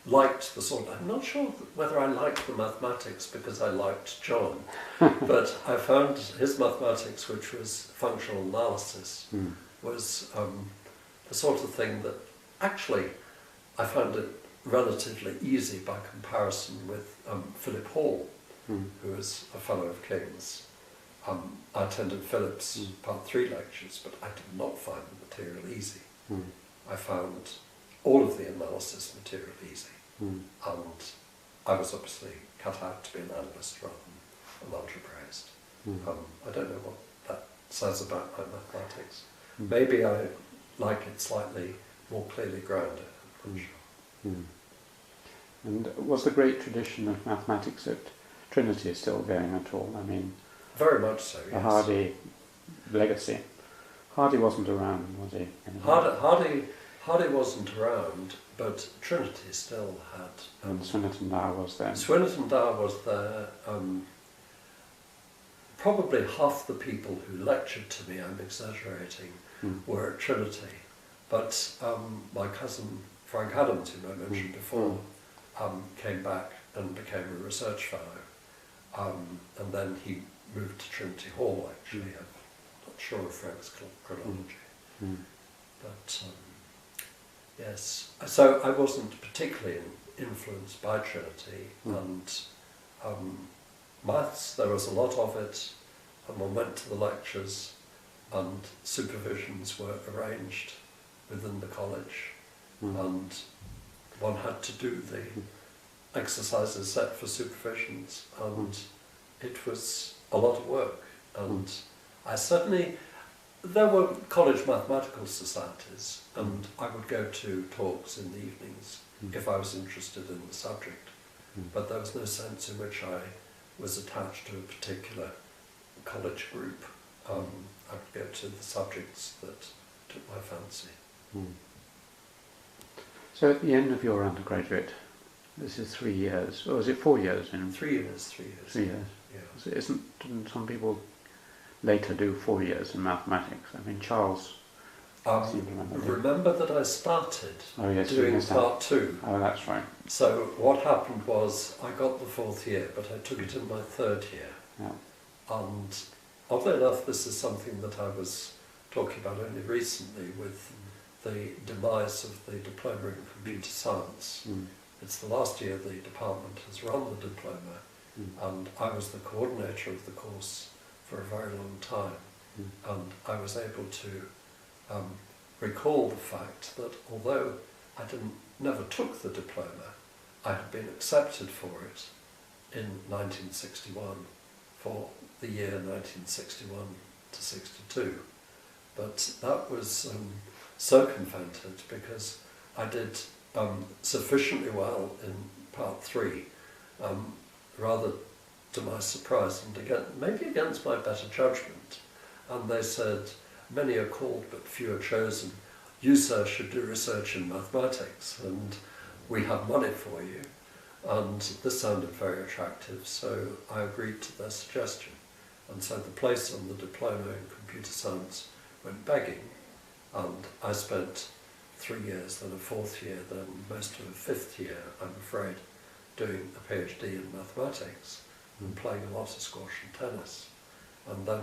liked the sort, I'm not sure whether I liked the mathematics because I liked John, but I found his mathematics, which was functional analysis, was the sort of thing that actually I found it relatively easy by comparison with Philip Hall, who was a fellow of King's. I attended Philip's Part 3 lectures, but I did not find the material easy. I found all of the analysis material easy, and I was obviously cut out to be an analyst rather than an algebraist. I don't know what that says about my mathematics. Maybe I like it slightly more clearly grounded, I'm not sure. And was the great tradition of mathematics at Trinity still going at all? I mean, very much so, yes. The Hardy legacy. Hardy wasn't around, was he? Hardy wasn't around, but Trinity still had... and Swinnerton Dow was there. Swinnerton Dow was there. Probably half the people who lectured to me, I'm exaggerating, were at Trinity. But my cousin Frank Adams, whom I mentioned before, came back and became a research fellow. And then he moved to Trinity Hall, actually. I'm not sure of Frank's chronology. But yes, so I wasn't particularly influenced by Trinity, and maths, there was a lot of it, and one went to the lectures, and supervisions were arranged within the college, and one had to do the exercises set for supervisions, and it was a lot of work. And I certainly, there were college mathematical societies, and I would go to talks in the evenings if I was interested in the subject, but there was no sense in which I was attached to a particular college group. I would go to the subjects that took my fancy. So at the end of your undergraduate, this is 3 years, or is it 4 years? 3 years. 3 years. 3 years. Yeah. So didn't some people later do 4 years in mathematics? I mean, Charles... remember that I started doing part 2. Oh, that's right. So what happened was I got the 4th year, but I took it in my 3rd year. Yeah. And oddly enough, this is something that I was talking about only recently with the demise of the diploma in computer science. It's the last year the department has run the diploma, and I was the coordinator of the course for a very long time, and I was able to recall the fact that although I never took the diploma, I had been accepted for it in 1961 for the year 1961 to 62. But that was circumvented because I did sufficiently well in part 3, rather to my surprise and again, maybe against my better judgment. And they said, many are called but few are chosen. You, sir, should do research in mathematics and we have money for you. And this sounded very attractive, so I agreed to their suggestion. And so the place on the diploma in computer science went begging, and I spent 3 years, then a 4th year, then most of a 5th year, I'm afraid, doing a PhD in mathematics and playing a lot of squash and tennis, and then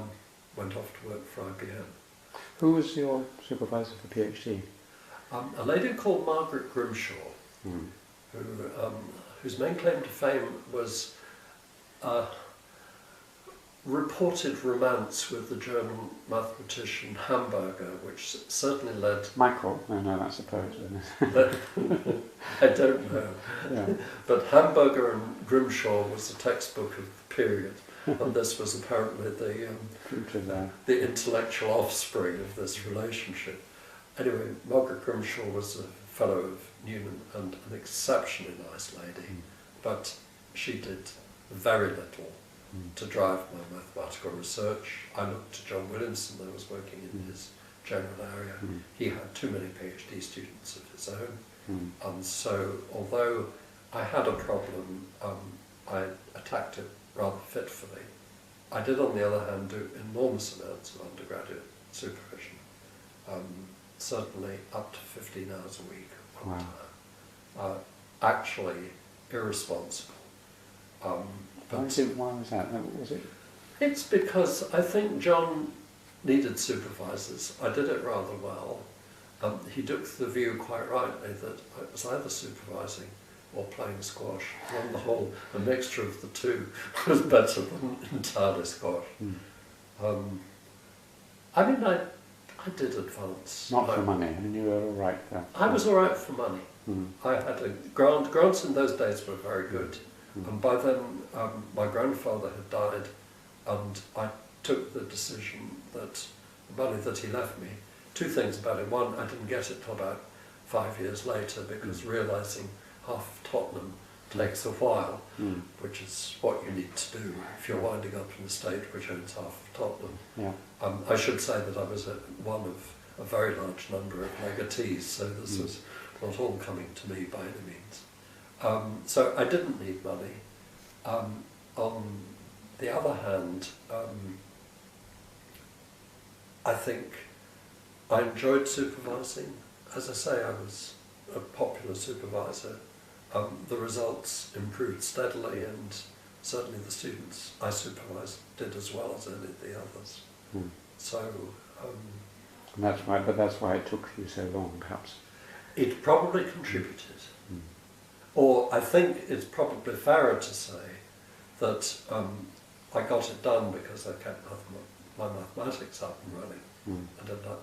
went off to work for IBM. Who was your supervisor for PhD? A lady called Margaret Grimshaw, whose main claim to fame was a reported romance with the German mathematician Hamburger, which certainly led... Michael? No, that's a poet, isn't it? I don't know. Yeah. But Hamburger and Grimshaw was the textbook of the period, and this was apparently the intellectual offspring of this relationship. Anyway, Margaret Grimshaw was a fellow of Newman and an exceptionally nice lady, but she did very little to drive my mathematical research. I looked to John Williamson, I was working in his general area. He had too many PhD students of his own, and so although I had a problem, I attacked it rather fitfully. I did, on the other hand, do enormous amounts of undergraduate supervision, certainly up to 15 hours a week at one time. Actually irresponsible. Why was that? Was it? It's because I think John needed supervisors. I did it rather well. He took the view quite rightly that I was either supervising or playing squash. On the whole, a mixture of the two was better than entirely squash. I mean, I did advance. Not for money, and you were all right there. I was all right for money. Mm. I had a grant. Grants in those days were very good. And by then, my grandfather had died, and I took the decision that the money that he left me, two things about it. One, I didn't get it till about 5 years later, because realising half Tottenham takes a while, which is what you need to do if you're winding up in a state which owns half of Tottenham. Yeah. I should say that I was one of a very large number of legatees, so this was not all coming to me by any means. So I didn't need money. On the other hand, I think I enjoyed supervising. As I say, I was a popular supervisor. The results improved steadily, and certainly the students I supervised did as well as any of the others. So And that's why, but that's why it took you so long, perhaps. it probably contributed. Or I think it's probably fairer to say that I got it done because I kept my mathematics up and running, and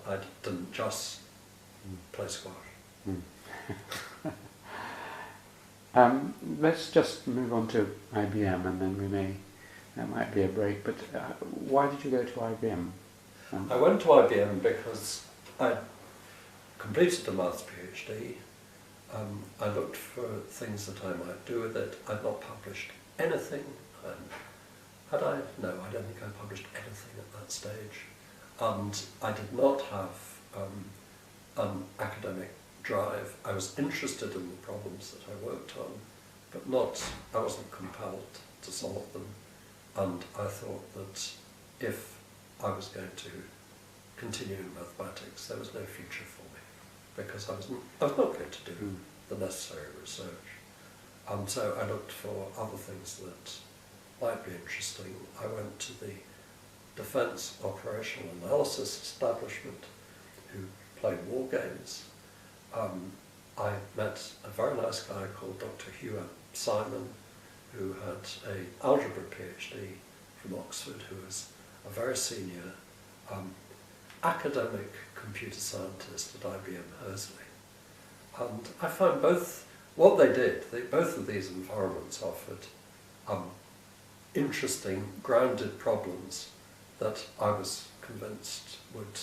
I didn't just play squash. Let's just move on to IBM, and then that might be a break, but why did you go to IBM? I went to IBM because I completed a maths PhD. I looked for things that I might do with it. I'd not published anything. Had I? No, I don't think I published anything at that stage. And I did not have an academic drive. I was interested in the problems that I worked on, but I wasn't compelled to solve them. And I thought that if I was going to continue in mathematics, there was no future for me, because I was not going to do the necessary research. And so I looked for other things that might be interesting. I went to the Defence Operational Analysis Establishment, who played war games. I met a very nice guy called Dr. Hugh Simon, who had an algebra PhD from Oxford, who was a very senior academic computer scientist at IBM Hersley. And I found what they did, both of these environments offered interesting, grounded problems that I was convinced would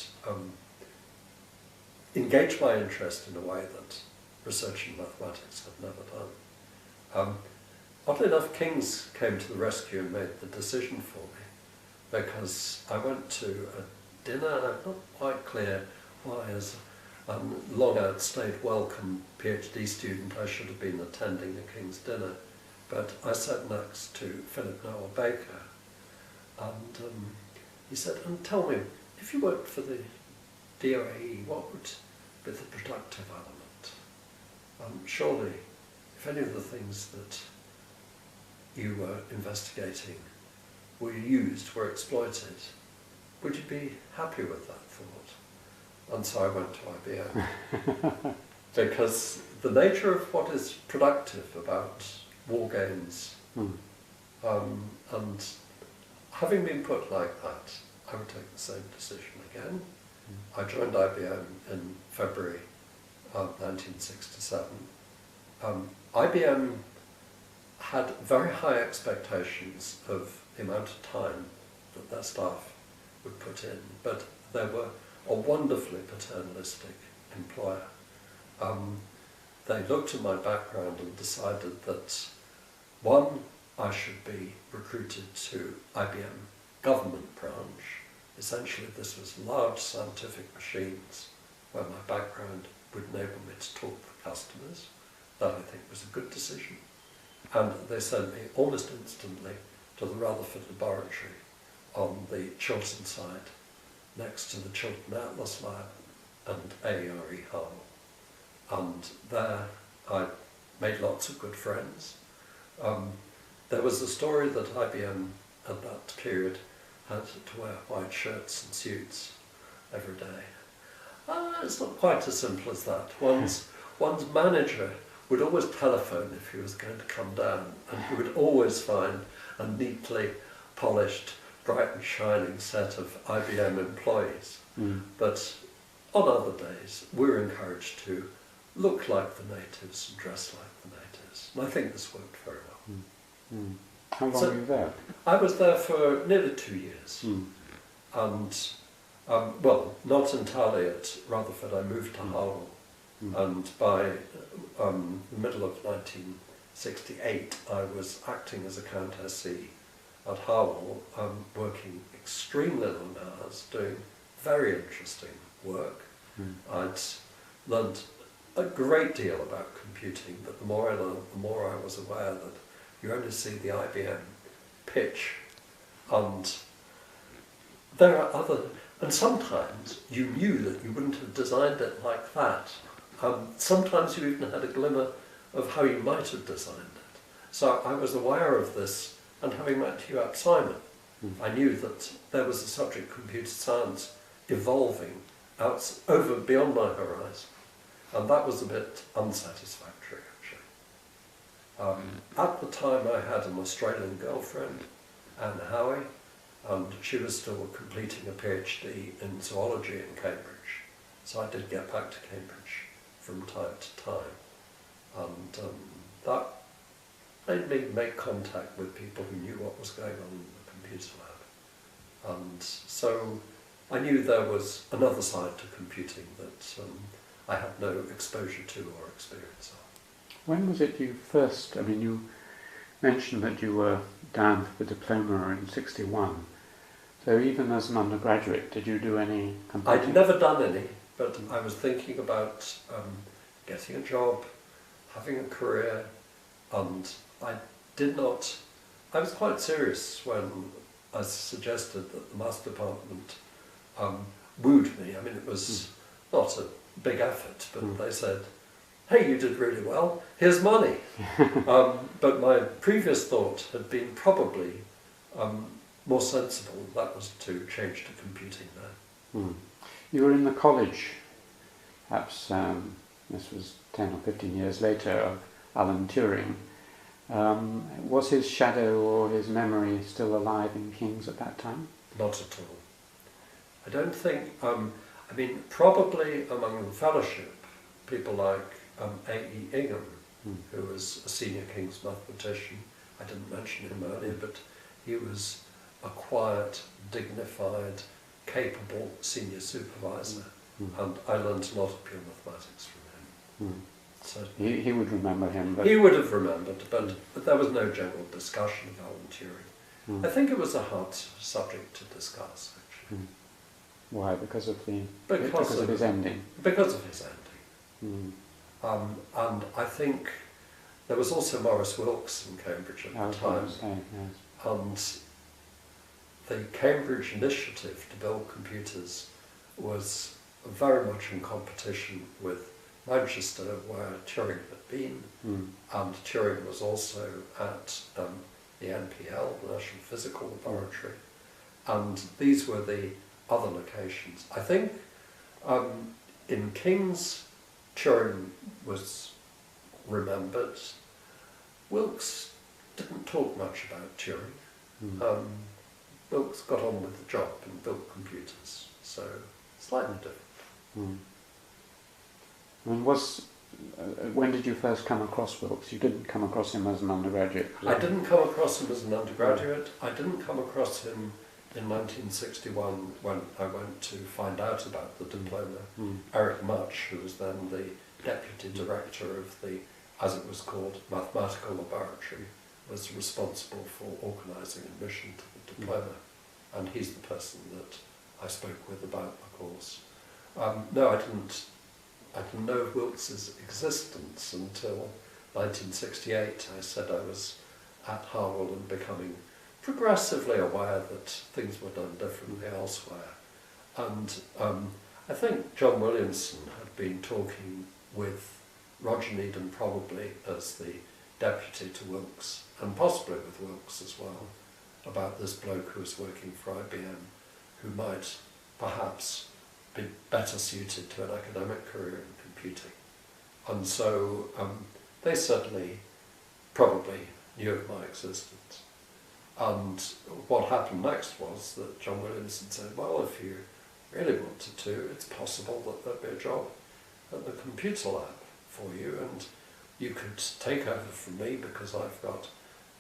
engage my interest in a way that research in mathematics had never done. Oddly enough, King's came to the rescue and made the decision for me, because I went to a dinner, and I'm not quite clear why, as a long outstayed welcome PhD student, I should have been attending a King's dinner, but I sat next to Philip Noel Baker, and he said, "And tell me, if you worked for the DOAE, what would be the productive element? Surely, if any of the things that you were investigating were used, were exploited, would you be happy with that thought?" And so I went to IBM. Because the nature of what is productive about war games, and having been put like that, I would take the same decision again. I joined IBM in February 1967. IBM had very high expectations of the amount of time that their staff would put in, but they were a wonderfully paternalistic employer. They looked at my background and decided that, one, I should be recruited to IBM government branch. Essentially, this was large scientific machines where my background would enable me to talk to customers. That, I think, was a good decision. And they sent me almost instantly to the Rutherford Laboratory on the Chiltern side, next to the Chiltern Atlas Lab and AERE Hull. And there I made lots of good friends. There was a story that IBM at that period had to wear white shirts and suits every day. It's not quite as simple as that. One's manager would always telephone if he was going to come down, and he would always find a neatly polished bright and shining set of IBM employees. Mm. But on other days, we're encouraged to look like the natives and dress like the natives. And I think this worked very well. Mm. Mm. How long So- were you there? I was there for nearly 2 years. Mm. And, well, not entirely at Rutherford. I moved to Harwell. Mm. And by the middle of 1968, I was acting as a countessee at Harwell, working extremely long hours, doing very interesting work. Mm. I'd learned a great deal about computing, but the more I learned, the more I was aware that you only see the IBM pitch, and there are other, and sometimes you knew that you wouldn't have designed it like that. Sometimes you even had a glimmer of how you might have designed it. So I was aware of this, and having met Hugh Ap Simon, I knew that there was a subject, computer science, evolving out over beyond my horizon, and that was a bit unsatisfactory actually. At the time I had an Australian girlfriend, Anne Howie, and she was still completing a PhD in zoology in Cambridge, so I did get back to Cambridge from time to time, and that made me make contact with people who knew what was going on in the computer lab. And so I knew there was another side to computing that I had no exposure to or experience of. When was it you first, I mean, you mentioned that you were down for the diploma in 61. So even as an undergraduate, did you do any computing? I'd never done any, but I was thinking about getting a job, having a career, and I was quite serious when I suggested that the maths department wooed me. I mean, it was not a big effort, but they said, hey, you did really well, here's money. But my previous thought had been probably more sensible, that was to change to computing then. Mm. You were in the college, perhaps this was 10 or 15 years later, of Alan Turing. Was his shadow or his memory still alive in King's at that time? Not at all. I don't think, I mean, probably among the fellowship, people like A.E. Ingham, who was a senior King's mathematician. I didn't mention him earlier, but he was a quiet, dignified, capable senior supervisor, and I learned a lot of pure mathematics from him. So He would remember him. But he would have remembered, but there was no general discussion of Alan Turing. I think it was a hard subject to discuss, actually. Why? Because of Because of his ending. Because of his ending. And I think there was also Maurice Wilkes in Cambridge at the time. Yes. And the Cambridge initiative to build computers was very much in competition with Manchester, where Turing had been, and Turing was also at the NPL, the National Physical Laboratory, and these were the other locations. I think in King's, Turing was remembered. Wilkes didn't talk much about Turing. Wilkes got on with the job and built computers, so slightly different. I mean, when did you first come across Wilkes? You didn't come across him as an undergraduate? I didn't come across him as an undergraduate. I didn't come across him in 1961 when I went to find out about the diploma. Eric Much, who was then the deputy director of the, as it was called, mathematical laboratory, was responsible for organising admission to the diploma, and he's the person that I spoke with about the course. No, I didn't know of Wilkes's existence until 1968. I said I was at Harwell and becoming progressively aware that things were done differently elsewhere. And I think John Williamson had been talking with Roger Needham, probably as the deputy to Wilkes, and possibly with Wilkes as well, about this bloke who was working for IBM, who might perhaps be better suited to an academic career in computing. And so they certainly probably knew of my existence. And what happened next was that John Williamson said, well, if you really wanted to, it's possible that there'd be a job at the computer lab for you, and you could take over from me because I've got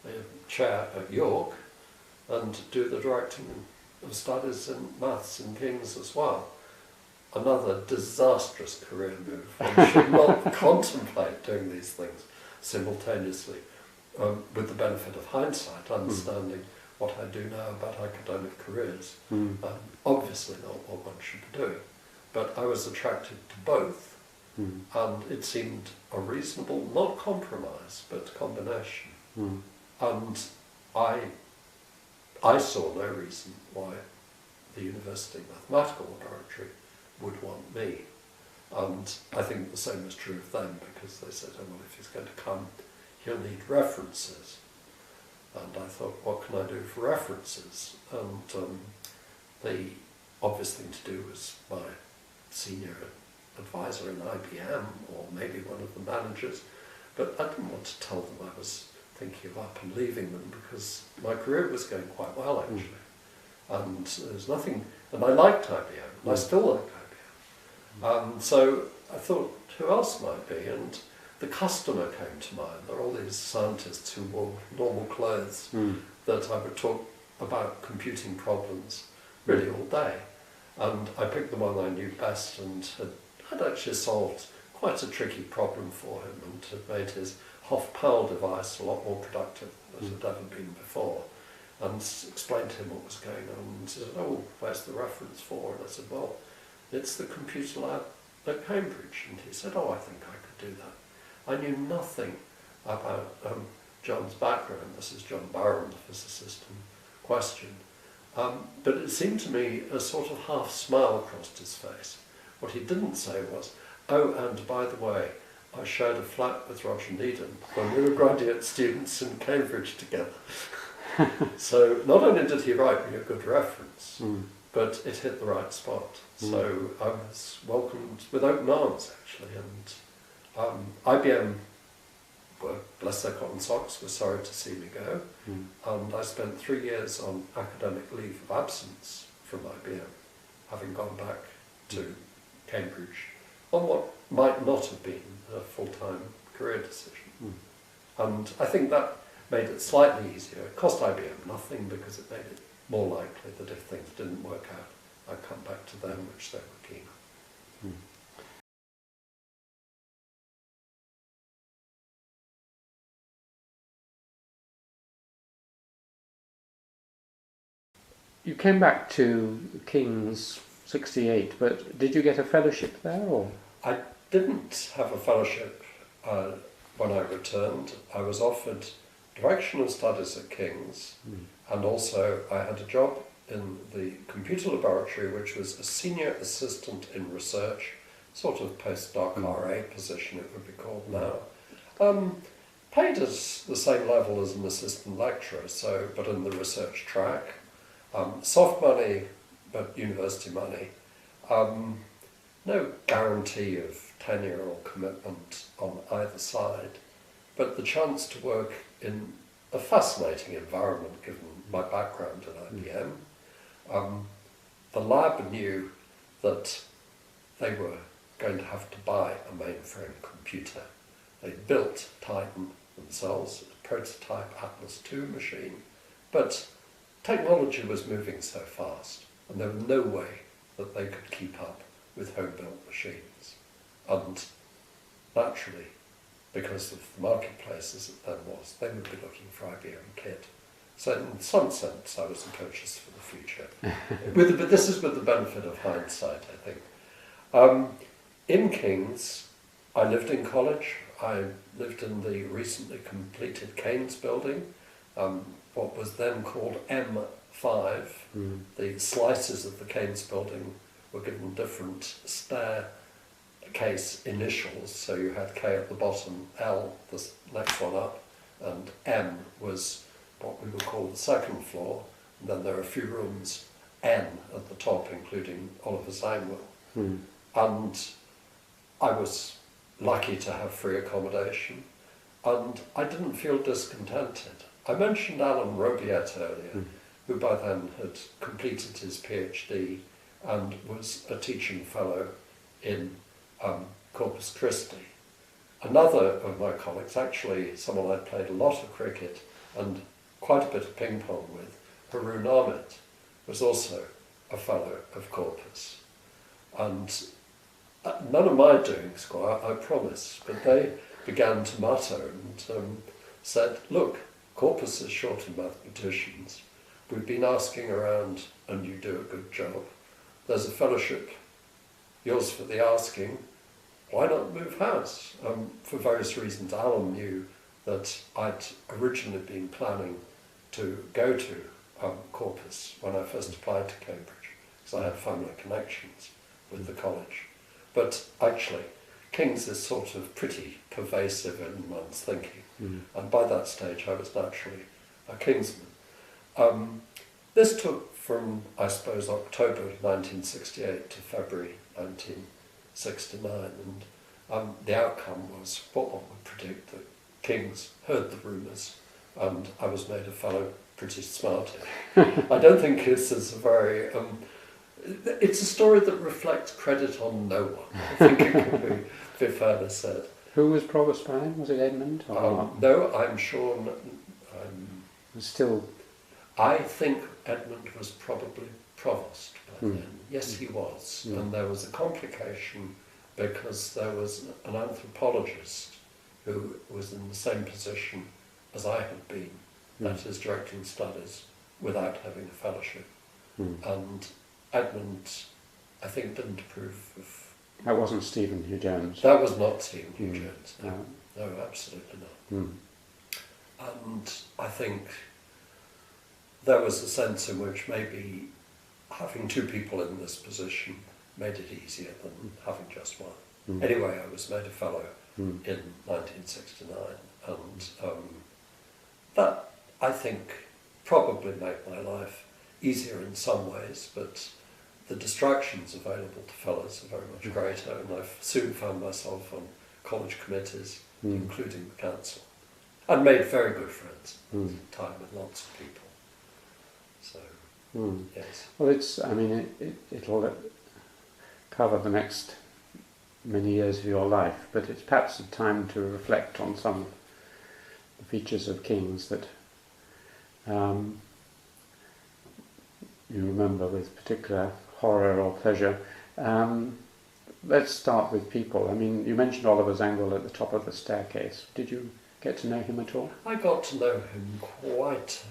a chair at York, and do the directing of studies in maths in King's as well. Another disastrous career move. One should not contemplate doing these things simultaneously. With the benefit of hindsight, understanding what I do now about academic careers, obviously not what one should be doing. But I was attracted to both, and it seemed a reasonable, not compromise, but combination. And I saw no reason why the University Mathematical Laboratory would want me. And I think the same is true of them, because they said, oh, well, if he's going to come, he'll need references. And I thought, what can I do for references? And the obvious thing to do was my senior advisor in IBM, or maybe one of the managers. But I didn't want to tell them I was thinking of up and leaving them, because my career was going quite well, actually. And there's nothing, and I liked IBM, and I still like IBM. So I thought, who else might be? And the customer came to mind. There are all these scientists who wore normal clothes that I would talk about computing problems really all day. And I picked the one I knew best, and had actually solved quite a tricky problem for him, and had made his Hoff-Powell device a lot more productive than it had ever been before. And explained to him what was going on, and he said, oh, where's the reference for? And I said, well, it's the computer lab at Cambridge. And he said, oh, I think I could do that. I knew nothing about John's background. This is John Barron, the physicist in question. But it seemed to me a sort of half smile crossed his face. What he didn't say was, oh, and by the way, I shared a flat with Roger Needham when we were graduate students in Cambridge together. So not only did he write me a good reference, but it hit the right spot. So I was welcomed with open arms, actually. And IBM, were, bless their cotton socks, were sorry to see me go. And I spent 3 years on academic leave of absence from IBM, having gone back to Cambridge on what might not have been a full-time career decision. And I think that made it slightly easier. It cost IBM nothing, because it made it more likely that if things didn't work out, I'd come back to them, which they were keen on. You came back to King's 68, but did you get a fellowship there, or? I didn't have a fellowship when I returned. I was offered direction of studies at King's, and also I had a job in the computer laboratory, which was a senior assistant in research, sort of postdoc RA position it would be called now. Paid at the same level as an assistant lecturer, so but in the research track. Soft money, but university money. No guarantee of tenure or commitment on either side, but the chance to work in a fascinating environment given my background at IBM. The lab knew that they were going to have to buy a mainframe computer. They built Titan themselves, a prototype Atlas II machine, but technology was moving so fast, and there was no way that they could keep up with home-built machines. And naturally, because of the marketplace as it then was, they would be looking for IBM kit. So in some sense, I was purchased for the future. But this is with the benefit of hindsight, I think. In King's, I lived in college. I lived in the recently completed Keynes building, what was then called M5. The slices of the Keynes building were given different staircase initials, so you had K at the bottom, L, the next one up, and M was what we would call the second floor, and then there are a few rooms, N at the top, including Oliver Samuel. And I was lucky to have free accommodation, and I didn't feel discontented. I mentioned Alan Robiet earlier, who by then had completed his PhD and was a teaching fellow in Corpus Christi. Another of my colleagues, actually someone I'd played a lot of cricket and quite a bit of ping pong with, Haroon Ahmed, was also a fellow of Corpus. And none of my doing, Squire, I promise, but they began to mutter and said, look, Corpus is short of mathematicians. We've been asking around and you do a good job. There's a fellowship, yours for the asking. Why not move house? For various reasons, Alan knew that I'd originally been planning to go to Corpus when I first applied to Cambridge, because I had family connections with the college. But actually, King's is sort of pretty pervasive in one's thinking, and by that stage I was naturally a Kingsman. This took from, I suppose, October 1968 to February 1969, and the outcome was what one would predict, that King's heard the rumours and I was made a fellow British Smarty. I don't think this is a very... it's a story that reflects credit on no one. I think it can be fairly said. Who was Provost by then? Was it Edmund? Or no, I'm sure... still... I think Edmund was probably Provost by then. Yes, he was. And there was a complication because there was an anthropologist who was in the same position as I had been, that is, directing studies without having a fellowship. And Edmund, I think, didn't approve of... That wasn't Stephen Hugh Jones. That was not Stephen Hugh Jones, no. No, absolutely not. And I think there was a sense in which maybe having two people in this position made it easier than having just one. Anyway, I was made a fellow in 1969, and that, I think, probably made my life easier in some ways, but the distractions available to fellows are very much greater, and I soon found myself on college committees, including the council, and made very good friends at the time with lots of people. So, yes. Well, it'll cover the next many years of your life, but it's perhaps a time to reflect on some of the features of King's that you remember with particular horror or pleasure. Let's start with people. I mean, you mentioned Oliver's angle at the top of the staircase. Did you get to know him at all? I got to know him quite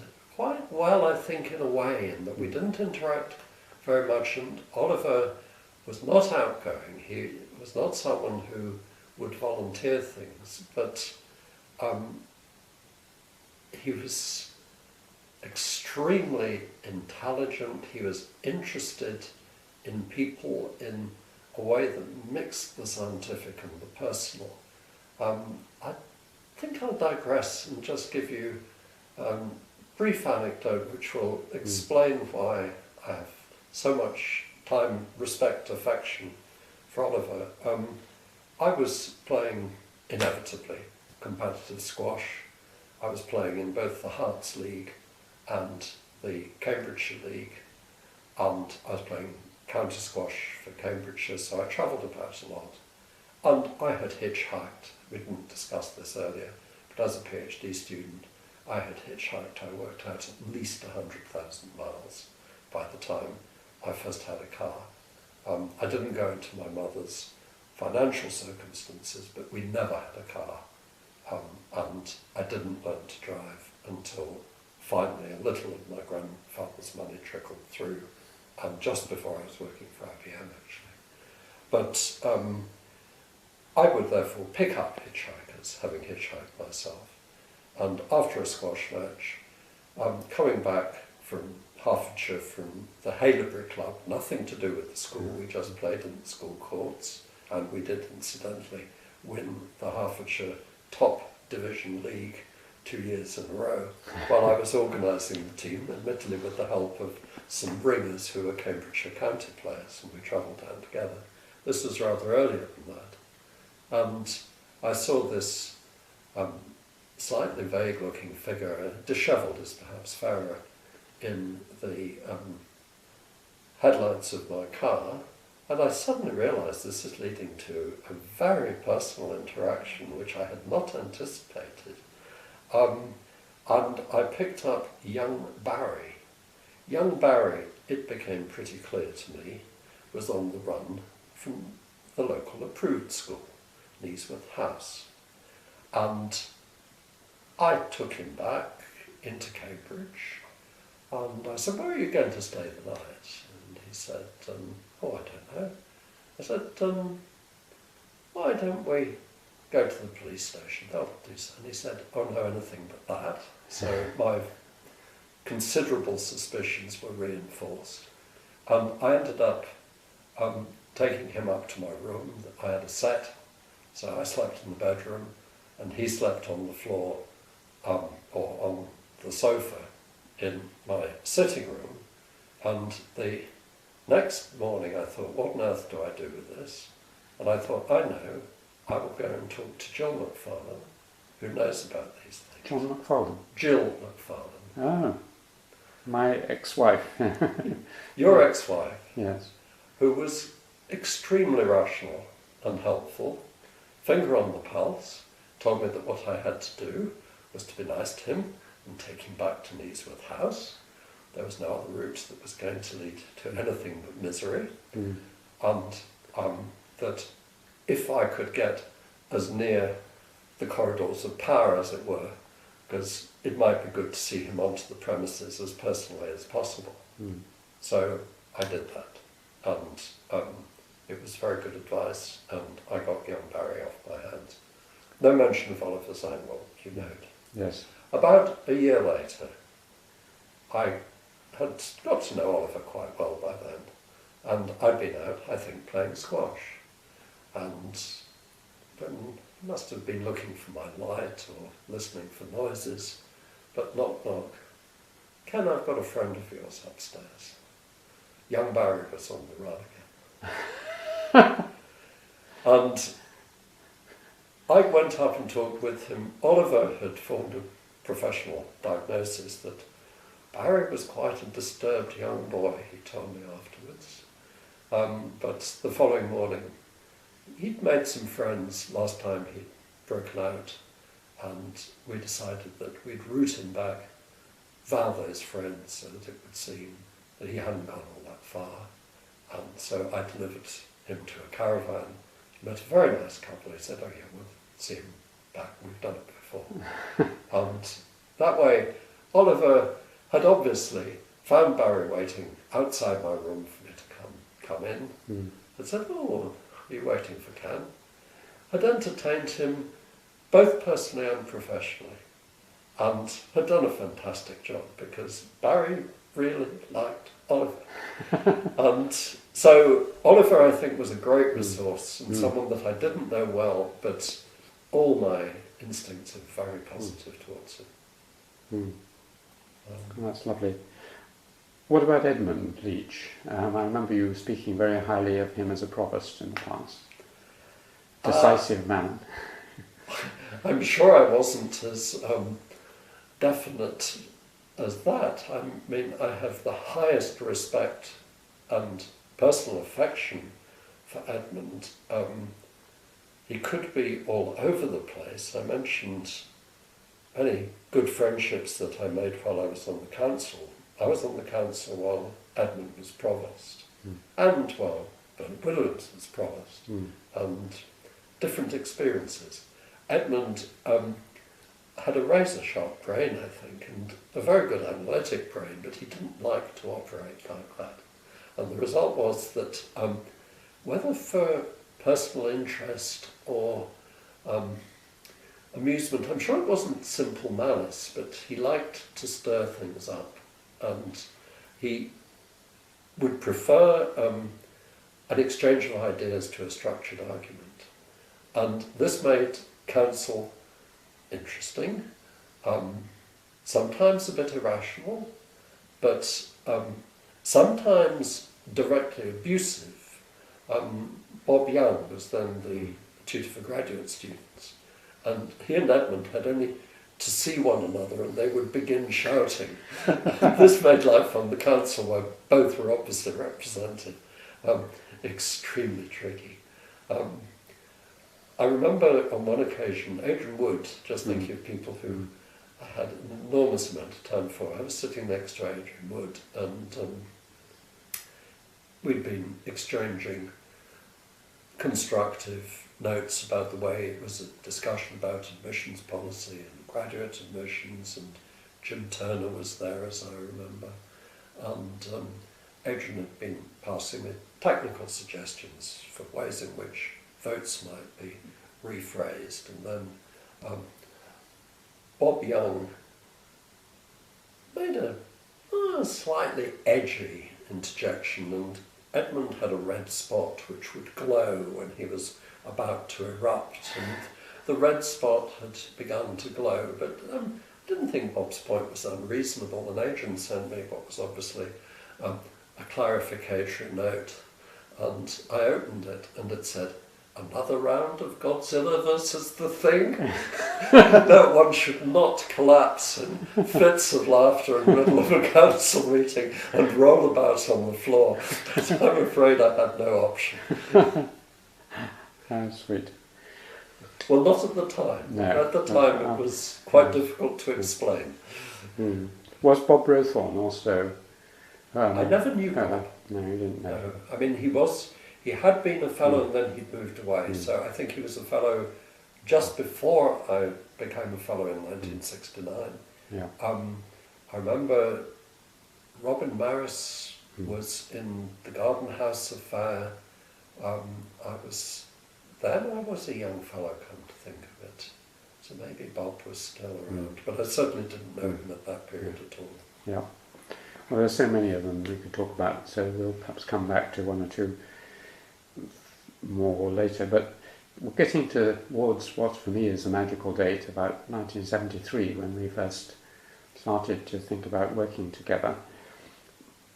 well, I think, in a way, in that we didn't interact very much, and Oliver was not outgoing. He was not someone who would volunteer things, but he was extremely intelligent. He was interested in people in a way that mixed the scientific and the personal. I think I'll digress and just give you a brief anecdote which will explain why I have so much time, respect, affection for Oliver. I was playing, inevitably, competitive squash. I was playing in both the Hearts League and the Cambridgeshire League, and I was playing county squash for Cambridgeshire, so I travelled about a lot. And I had hitchhiked. We didn't discuss this earlier, but as a PhD student, I had hitchhiked. I worked out at least 100,000 miles by the time I first had a car. I didn't go into my mother's financial circumstances, but we never had a car. And I didn't learn to drive until finally a little of my grandfather's money trickled through, and just before I was working for IBM, actually. But I would therefore pick up hitchhikers, having hitchhiked myself. And after a squash match, coming back from Hertfordshire, from the Haileybury Club, nothing to do with the school, we just played in the school courts, and we did incidentally win the Hertfordshire top division league 2 years in a row, while I was organising the team, admittedly with the help of some ringers who were Cambridgeshire county players, and we travelled down together. This was rather earlier than that. And I saw this slightly vague-looking figure, dishevelled is perhaps fairer, in the headlights of my car, and I suddenly realised this is leading to a very personal interaction which I had not anticipated. And I picked up young Barry. Young Barry, it became pretty clear to me, was on the run from the local approved school, Neesworth House. And I took him back into Cambridge, and I said, "Where are you going to stay the night?" And he said, "Oh, I don't know." I said, "Why don't we go to the police station? They'll do so." And he said, "Oh no, anything but that." So my considerable suspicions were reinforced. I ended up taking him up to my room. I had a set, so I slept in the bedroom, and he slept on the floor or on the sofa in my sitting room. And the next morning I thought, what on earth do I do with this? And I thought, I know, I will go and talk to Jill Macfarlane, who knows about these things. John Macfarlane? Jill Macfarlane. Oh, my ex-wife. Your ex-wife? Yes. Who was extremely rational and helpful, finger on the pulse, told me that what I had to do was to be nice to him and take him back to Neesworth House. There was no other route that was going to lead to anything but misery. And that if I could get as near the corridors of power as it were, because it might be good to see him onto the premises as personally as possible. So I did that, and it was very good advice, and I got young Barry off my hands. No mention of Oliver Zangwill, you know it. Yes. About a year later, I had got to know Oliver quite well by then, and I'd been out, I think, playing squash, and then must have been looking for my light or listening for noises, but knock knock. "Ken, I've got a friend of yours upstairs." Young Barry was on the run again. And I went up and talked with him. Oliver had formed a professional diagnosis that Barry was quite a disturbed young boy, he told me afterwards. But the following morning, he'd made some friends last time he'd broken out, and we decided that we'd route him back via those friends so that it would seem that he hadn't gone all that far. And so I delivered him to a caravan. He met a very nice couple. He said, "Oh yeah, we'll see him back. We've done it before." And that way, Oliver had obviously found Barry waiting outside my room for me to come in. Had said, "Oh, are you waiting for Ken?" Had entertained him both personally and professionally, and had done a fantastic job because Barry really liked Oliver. And so Oliver, I think, was a great resource and someone that I didn't know well, but all my instincts are very positive towards him. That's lovely. What about Edmund Leach? I remember you speaking very highly of him as a provost in the past. Decisive man. I'm sure I wasn't as definite as that. I mean, I have the highest respect and personal affection for Edmund. He could be all over the place. I mentioned many good friendships that I made while I was on the council. I was on the council while Edmund was provost, and while Bernard Williams was provost, and different experiences. Edmund had a razor-sharp brain, I think, and a very good analytic brain, but he didn't like to operate like that. And the result was that, whether for personal interest or amusement, I'm sure it wasn't simple malice, but he liked to stir things up, and he would prefer an exchange of ideas to a structured argument. And this made council interesting, sometimes a bit irrational, but sometimes directly abusive. Bob Young was then the tutor for graduate students, and he and Edmund had only to see one another, and they would begin shouting. This made life on the council, where both were obviously represented, extremely tricky. I remember on one occasion, Adrian Wood, just thinking of people who I had an enormous amount of time for. I was sitting next to Adrian Wood, and we'd been exchanging constructive notes about the way it was a discussion about admissions policy and graduate admissions, and Jim Turner was there, as I remember, and Adrian had been passing me technical suggestions for ways in which votes might be rephrased, and then Bob Young made a slightly edgy interjection, and Edmund had a red spot which would glow when he was about to erupt, and the red spot had begun to glow, but I didn't think Bob's point was unreasonable, and Adrian sent me what was obviously a clarificatory note, and I opened it, and it said, "Another round of Godzilla versus the Thing?" No, one should not collapse in fits of laughter in the middle of a council meeting and roll about on the floor. But I'm afraid I had no option. How sweet. Well, not at the time. No. At the time it was quite difficult to explain. Was Bob Rowthorne also? I never knew Bob. No, you didn't know. I mean, he had been a fellow and then he'd moved away, so I think he was a fellow just before I became a fellow in 1969. Yeah. I remember Robin Maris was in the Garden House affair. I was a young fellow, come to think of it. So maybe Bob was still around, but I certainly didn't know him at that period at all. Yeah. Well, there's so many of them we could talk about, so we'll perhaps come back to one or two more later. But we're getting towards what for me is a magical date, about 1973, when we first started to think about working together.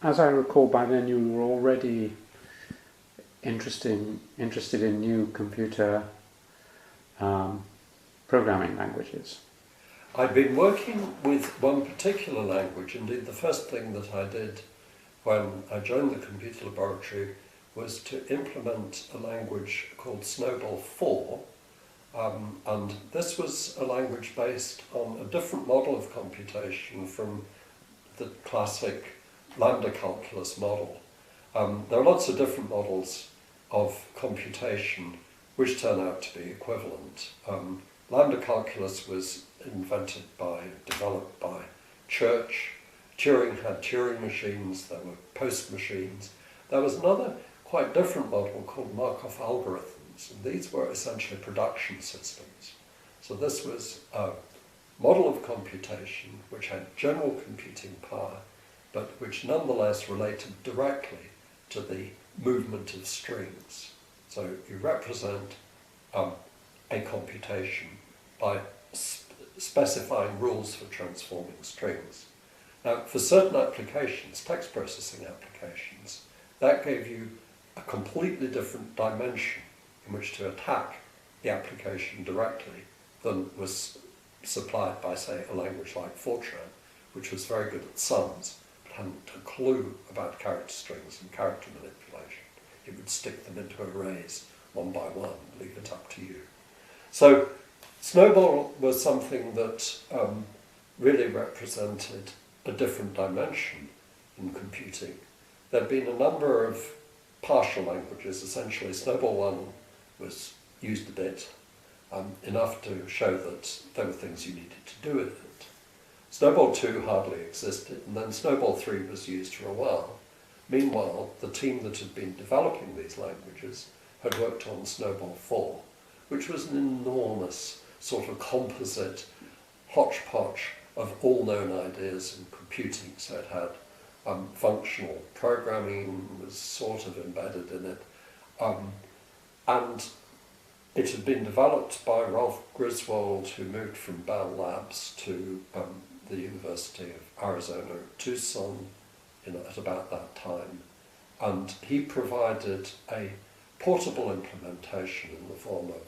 As I recall, by then you were already interested in new computer programming languages. I'd been working with one particular language. Indeed, the first thing that I did when I joined the computer laboratory was to implement a language called Snowball 4, and this was a language based on a different model of computation from the classic lambda calculus model. There are lots of different models of computation which turn out to be equivalent. Lambda calculus was developed by Church. Turing had Turing machines, there were post machines. There was another quite different model called Markov algorithms, and these were essentially production systems. So this was a model of computation which had general computing power, but which nonetheless related directly to the movement of strings. So you represent a computation by specifying rules for transforming strings. Now, for certain applications, text processing applications, that gave you a completely different dimension in which to attack the application directly than was supplied by, say, a language like Fortran, which was very good at sums, but hadn't a clue about character strings and character manipulation. It would stick them into arrays one by one, leave it up to you. So Snowball was something that really represented a different dimension in computing. There'd been a number of partial languages. Essentially, Snowball 1 was used a bit, enough to show that there were things you needed to do with it. Snowball 2 hardly existed, and then Snowball 3 was used for a while. Meanwhile, the team that had been developing these languages had worked on Snowball 4, which was an enormous sort of composite hodgepodge of all known ideas in computing. So it had functional programming was sort of embedded in it, and it had been developed by Ralph Griswold, who moved from Bell Labs to the University of Arizona, Tucson, at about that time, and he provided a portable implementation in the form of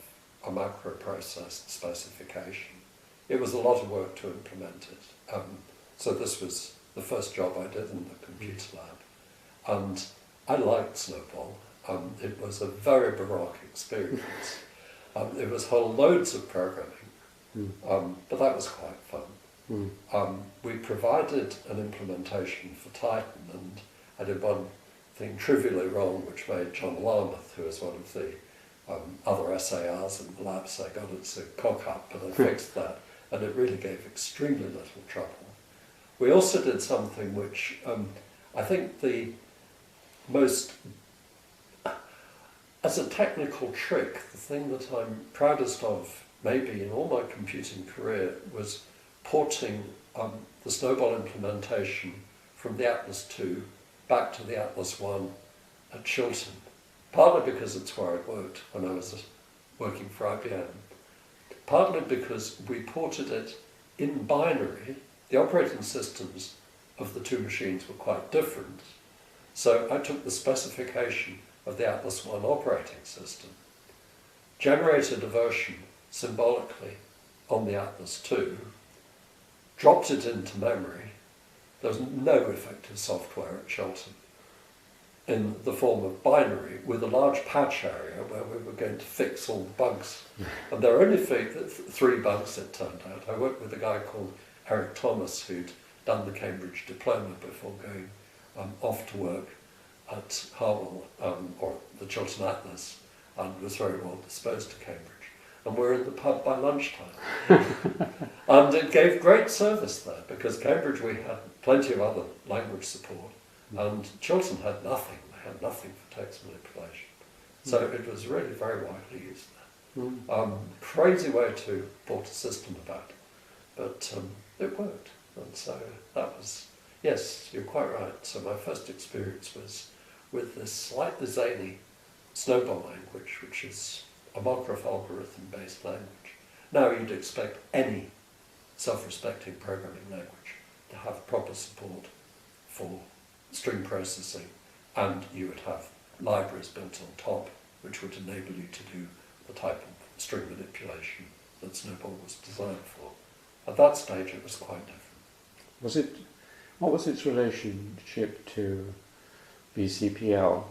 a macroprocessed specification. it was a lot of work to implement it. So this was the first job I did in the computer lab. And I liked Snowball. It was a very baroque experience. It was whole loads of programming, but that was quite fun. We provided an implementation for Titan, and I did one thing trivially wrong, which made John Larmouth, who was one of the other SARs in the lab, say, God, it's a cock-up, and I fixed that, and it really gave extremely little trouble. We also did something which I think the most, as a technical trick, the thing that I'm proudest of, maybe in all my computing career, was porting the Snowball implementation from the Atlas II back to the Atlas I at Chiltern, partly because it's where I'd worked when I was working for IBM, partly because we ported it in binary. The operating systems of the two machines were quite different, so I took the specification of the Atlas I operating system, generated a version symbolically on the Atlas II, dropped it into memory. There was no effective software at Chiltern in the form of binary with a large patch area where we were going to fix all the bugs. And there were only three bugs, it turned out. I worked with a guy called Eric Thomas, who'd done the Cambridge diploma before going off to work at Harwell, or the Chiltern Atlas, and was very well disposed to Cambridge. And we're in the pub by lunchtime. And it gave great service there, because Cambridge we had plenty of other language support, and Chiltern had nothing. They had nothing for text manipulation. So it was really very widely used there. Crazy way to port a system about, but it worked. And so that was, yes, you're quite right. So my first experience was with this slightly zany Snowball language, which is a Markov algorithm-based language. Now you'd expect any self-respecting programming language to have proper support for string processing, and you would have libraries built on top which would enable you to do the type of string manipulation that Snowball was designed for. At that stage it was quite different. What was its relationship to BCPL?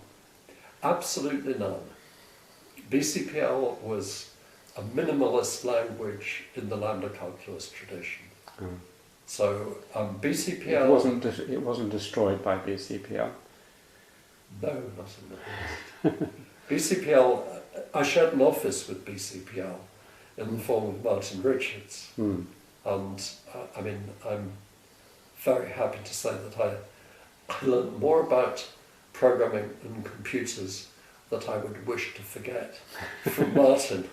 Absolutely none. BCPL was a minimalist language in the lambda calculus tradition. So BCPL... It wasn't destroyed by BCPL? No, not in the least. BCPL, I shared an office with BCPL in the form of Martin Richards. And I mean, I'm very happy to say that I learned more about programming and computers that I would wish to forget from Martin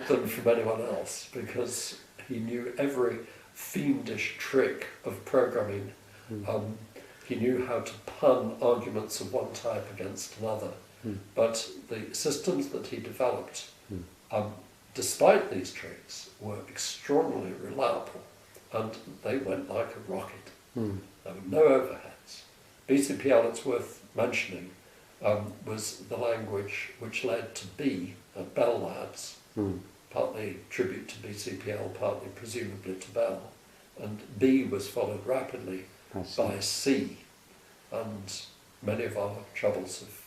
than from anyone else, because he knew every fiendish trick of programming. He knew how to pun arguments of one type against another. But the systems that he developed, despite these tricks, were extraordinarily reliable, and they went like a rocket. There were no overheads. BCPL, it's worth mentioning, was the language which led to B at Bell Labs, partly tribute to BCPL, partly presumably to Bell, and B was followed rapidly by C, and many of our troubles have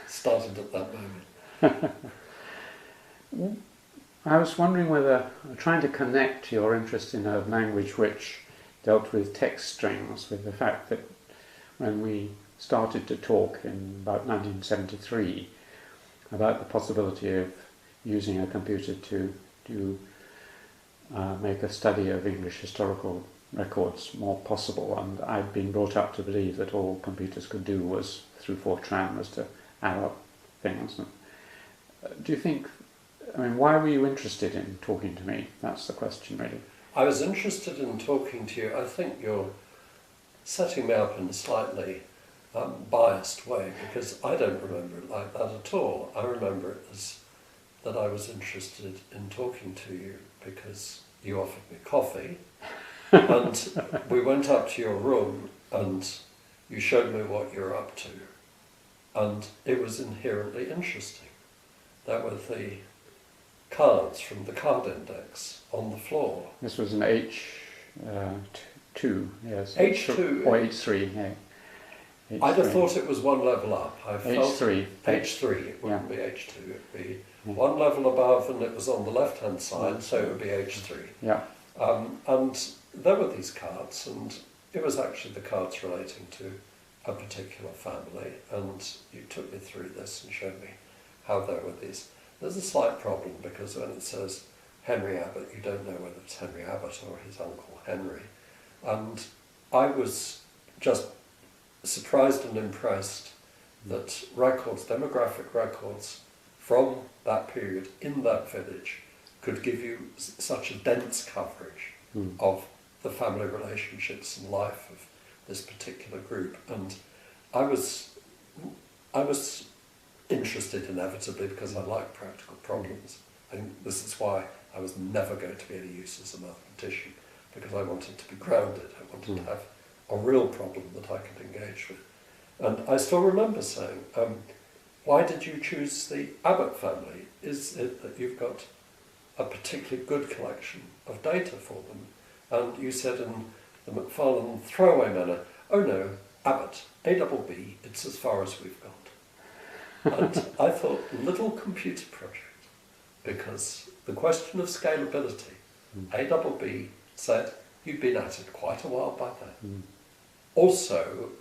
started at that moment. I was wondering whether, trying to connect your interest in a language which dealt with text strings with the fact that when we started to talk in about 1973 about the possibility of using a computer to make a study of English historical records more possible, and I'd been brought up to believe that all computers could do was, through Fortran, was to add up things. Do you think, I mean, why were you interested in talking to me? That's the question, really. I was interested in talking to you. I think you're setting me up in a slightly biased way, because I don't remember it like that at all. I remember it as that I was interested in talking to you because you offered me coffee, and we went up to your room and you showed me what you're up to, and it was inherently interesting. That was cards from the card index on the floor. This was an H2, yes. H2? Or H3, yeah. H3. I'd have thought it was one level up. I felt H3. H3, it wouldn't be H2, it would be one level above, and it was on the left-hand side, so it would be H3. Yeah. And there were these cards, and it was actually the cards relating to a particular family, and you took me through this and showed me how there were these. There's a slight problem, because when it says Henry Abbott, you don't know whether it's Henry Abbott or his uncle Henry. And I was just surprised and impressed that records, demographic records from that period in that village could give you such a dense coverage of the family relationships and life of this particular group. And I was interested inevitably, because I like practical problems. I think this is why I was never going to be any use as a mathematician, because I wanted to be grounded. I wanted to have a real problem that I could engage with. And I still remember saying, why did you choose the Abbott family? Is it that you've got a particularly good collection of data for them? And you said in the Macfarlane throwaway manner, oh no, Abbott, A-double-B, it's as far as we've got. And I thought, little computer project, because the question of scalability, A-double-B said, you'd been at it quite a while by then. Also,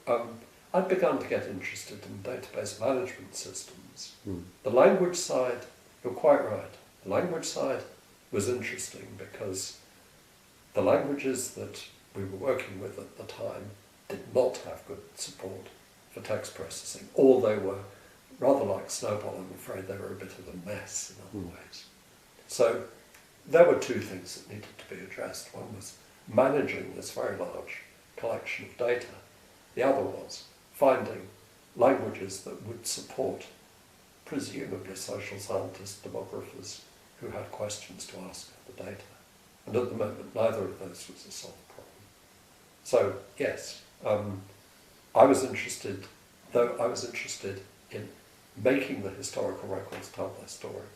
I'd begun to get interested in database management systems. The language side, you're quite right, the language side was interesting, because the languages that we were working with at the time did not have good support for text processing, or they were rather like Snowball. I'm afraid they were a bit of a mess in other ways. So there were two things that needed to be addressed. One was managing this very large collection of data. The other was finding languages that would support presumably social scientists, demographers who had questions to ask of the data. And at the moment, neither of those was a solved problem. So yes, I was interested in making the historical records tell their story.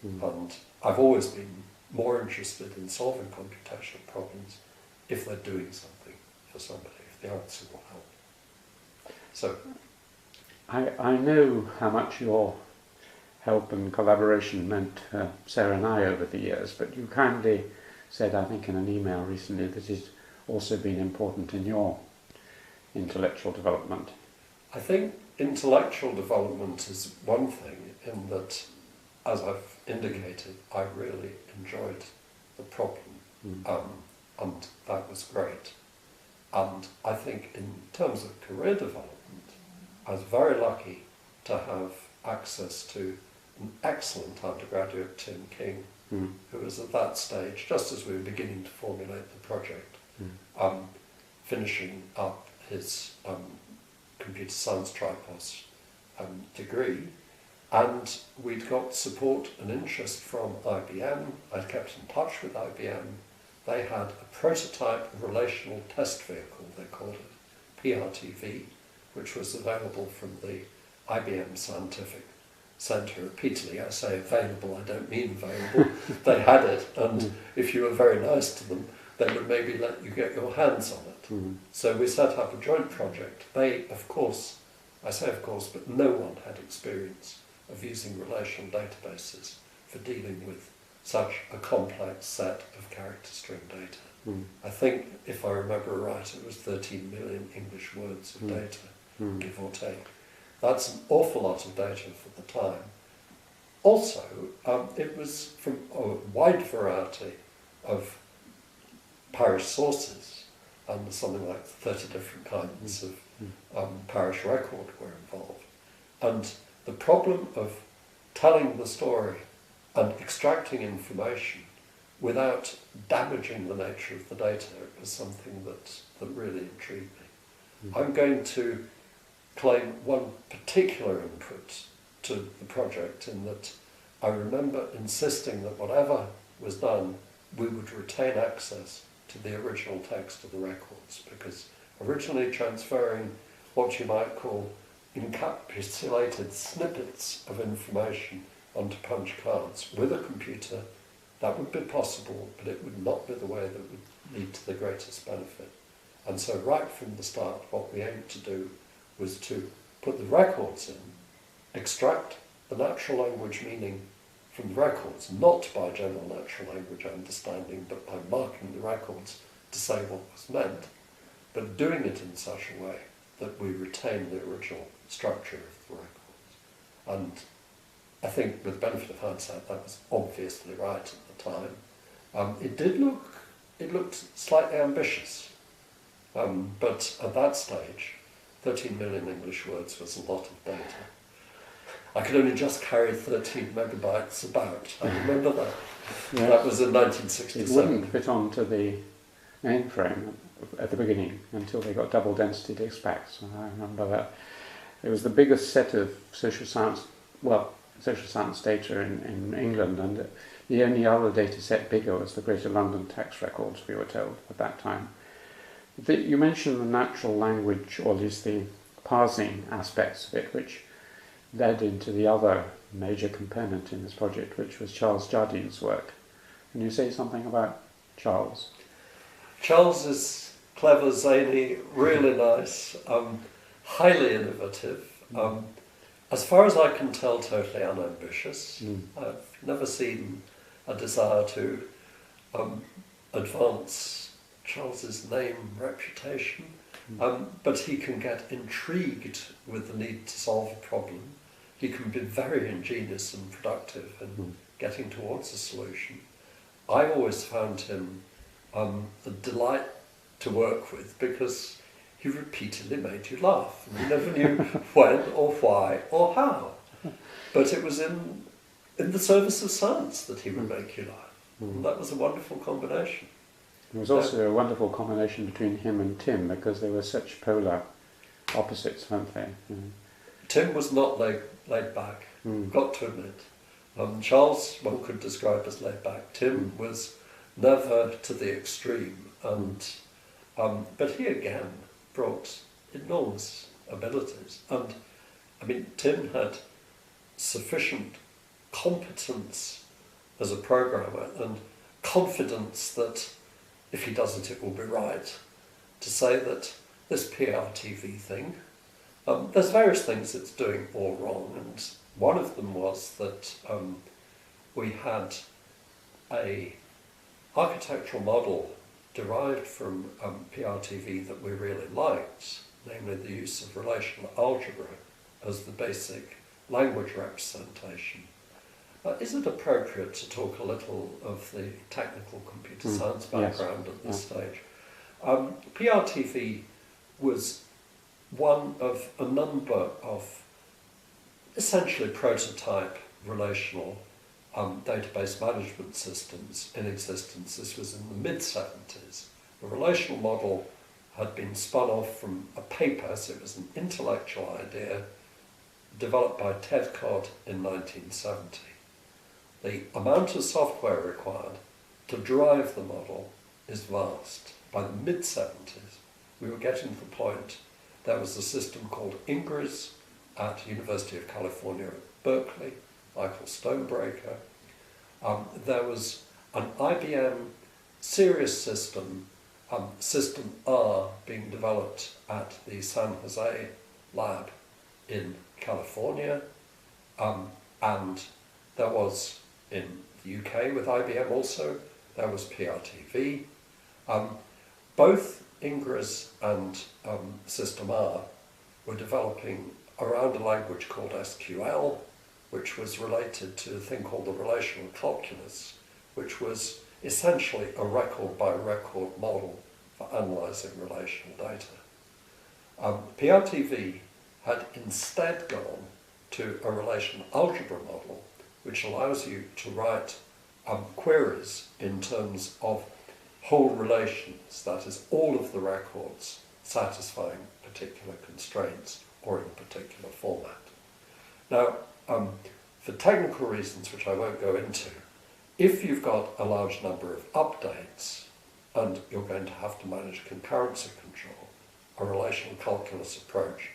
And I've always been more interested in solving computational problems if they're doing something for somebody, if the answer will help. So I know how much your help and collaboration meant to Sarah and I over the years, but you kindly said, I think in an email recently, that it's also been important in your intellectual development. I think intellectual development is one thing, in that, as I've indicated, I really enjoyed the problem, and that was great. And I think in terms of career development, I was very lucky to have access to an excellent undergraduate, Tim King, who was at that stage, just as we were beginning to formulate the project, finishing up his computer science tripos degree, and we'd got support and interest from IBM. I'd kept in touch with IBM. They had a prototype relational test vehicle, they called it, PRTV, which was available from the IBM Scientific Centre. Repeatedly I say available, I don't mean available. They had it, and if you were very nice to them, they would maybe let you get your hands on it. So we set up a joint project. They, of course, I say of course, but no one had experience of using relational databases for dealing with such a complex set of character string data. I think, if I remember right, it was 13 million English words of data, give or take. That's an awful lot of data for the time. Also, it was from a wide variety of parish sources, and something like 30 different kinds of parish record were involved. And the problem of telling the story and extracting information without damaging the nature of the data was something that really intrigued me. I'm going to claim one particular input to the project, in that I remember insisting that whatever was done, we would retain access to the original text of the records, because originally transferring what you might call encapsulated snippets of information onto punch cards. With a computer, that would be possible, but it would not be the way that would lead to the greatest benefit. And so right from the start, what we aimed to do was to put the records in, extract the natural language meaning from the records, not by general natural language understanding, but by marking the records to say what was meant, but doing it in such a way that we retain the original structure of the records. And I think with the benefit of hindsight, that was obviously right at the time. It looked slightly ambitious, but at that stage, 13 million English words was a lot of data. I could only just carry 13 megabytes about. I remember that. Yes. That was in 1967. It wouldn't fit onto the mainframe at the beginning until they got double density disk packs. And I remember that it was the biggest set of social science data in England, and the only other data set bigger was the Greater London tax records, we were told at that time. You mentioned the natural language, or at least the parsing aspects of it, which led into the other major component in this project, which was Charles Jardine's work. Can you say something about Charles? Charles is clever, zany, really nice, highly innovative, as far as I can tell, totally unambitious. I've never seen a desire to advance Charles's name, reputation, but he can get intrigued with the need to solve a problem. He can be very ingenious and productive in getting towards a solution. I always found him a delight to work with because he repeatedly made you laugh. And you never knew when or why or how. But it was in the service of science that he would make you laugh. And that was a wonderful combination. There was also a wonderful combination between him and Tim, because they were such polar opposites, weren't they? Tim was not laid back, got to admit. Charles, one could describe as laid back. Tim was never to the extreme, and but he again brought enormous abilities. And I mean, Tim had sufficient competence as a programmer and confidence that if he does it, it will be right, to say that this PRTV thing, there's various things it's doing all wrong, and one of them was that we had a architectural model derived from PRTV that we really liked, namely the use of relational algebra as the basic language representation. Is it appropriate to talk a little of the technical computer science background at this stage? PRTV was one of a number of essentially prototype relational database management systems in existence. This was in the mid-70s. The relational model had been spun off from a paper, so it was an intellectual idea developed by Ted Codd in 1970. The amount of software required to drive the model is vast. By the mid-70s, we were getting to the point there was a system called Ingres at University of California at Berkeley, Michael Stonebreaker. There was an IBM serious system, System R, being developed at the San Jose lab in California, and there was in the UK with IBM also, there was PRTV. Both Ingres and System R were developing around a language called SQL, which was related to a thing called the relational calculus, which was essentially a record-by-record model for analysing relational data. PRTV had instead gone to a relational algebra model, which allows you to write queries in terms of whole relations, that is, all of the records satisfying particular constraints or in a particular format. Now, for technical reasons which I won't go into, if you've got a large number of updates and you're going to have to manage concurrency control, a relational calculus approach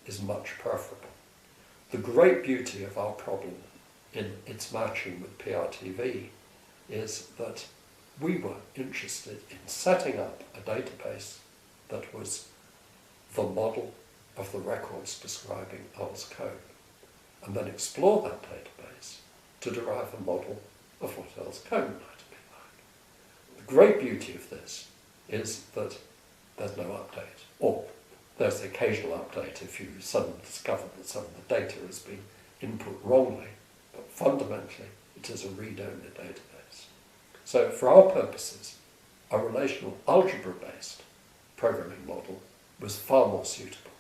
is much preferable. The great beauty of our problem in its matching with PRTV is that we were interested in setting up a database that was the model of the records describing L's code, and then explore that database to derive a model of what L's code might be like. The great beauty of this is that there's no update, or there's the occasional update if you suddenly discover that some of the data has been input wrongly, but fundamentally it is a read-only database. So for our purposes, a relational algebra-based programming model was far more suitable,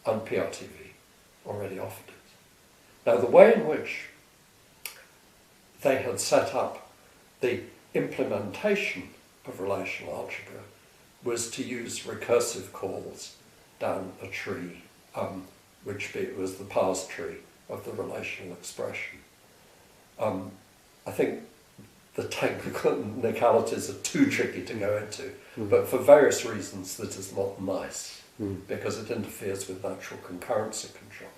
and PRTV already offered it. Now the way in which they had set up the implementation of relational algebra was to use recursive calls down a tree, which was the parse tree of the relational expression. I think the technicalities are too tricky to go into, but for various reasons that is not nice, because it interferes with natural concurrency control.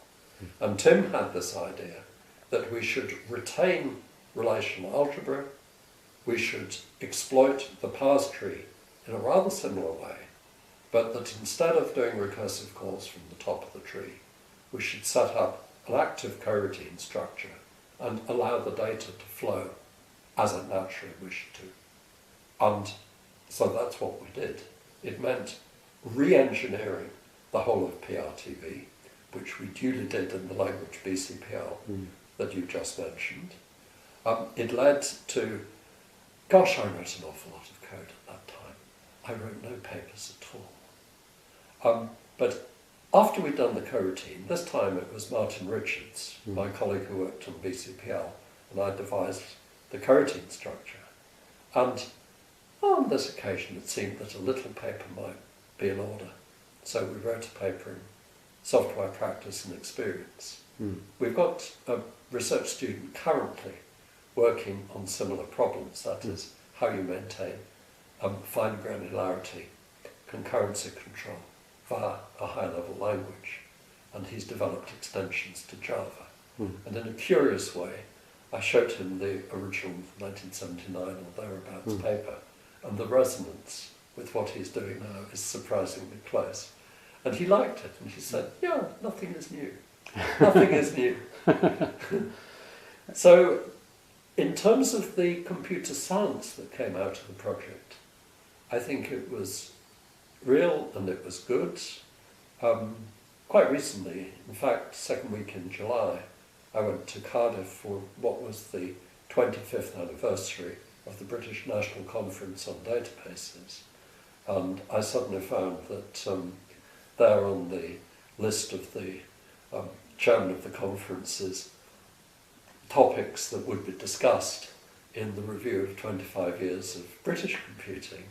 And Tim had this idea that we should retain relational algebra, we should exploit the parse tree in a rather similar way, but that instead of doing recursive calls from the top of the tree, we should set up an active coroutine structure and allow the data to flow as it naturally wished to. And so that's what we did. It meant re-engineering the whole of PRTV, which we duly did in the language BCPL that you just mentioned. It led to, gosh, I wrote an awful lot of code at that time. I wrote no papers at all. But after we'd done the coroutine, this time it was Martin Richards, my colleague who worked on BCPL, and I devised the coroutine structure. And on this occasion it seemed that a little paper might be in order. So we wrote a paper in Software Practice and Experience. We've got a research student currently working on similar problems, that is, how you maintain fine granularity, concurrency control via a high-level language. And he's developed extensions to Java. And in a curious way, I showed him the original 1979 or thereabouts paper, and the resonance with what he's doing now is surprisingly close. And he liked it, and he said, yeah, nothing is new. Nothing is new. So, in terms of the computer science that came out of the project, I think it was real and it was good. Quite recently, in fact, second week in July, I went to Cardiff for what was the 25th anniversary of the British National Conference on Databases. And I suddenly found that there on the list of the chairman of the conference's topics that would be discussed in the review of 25 years of British computing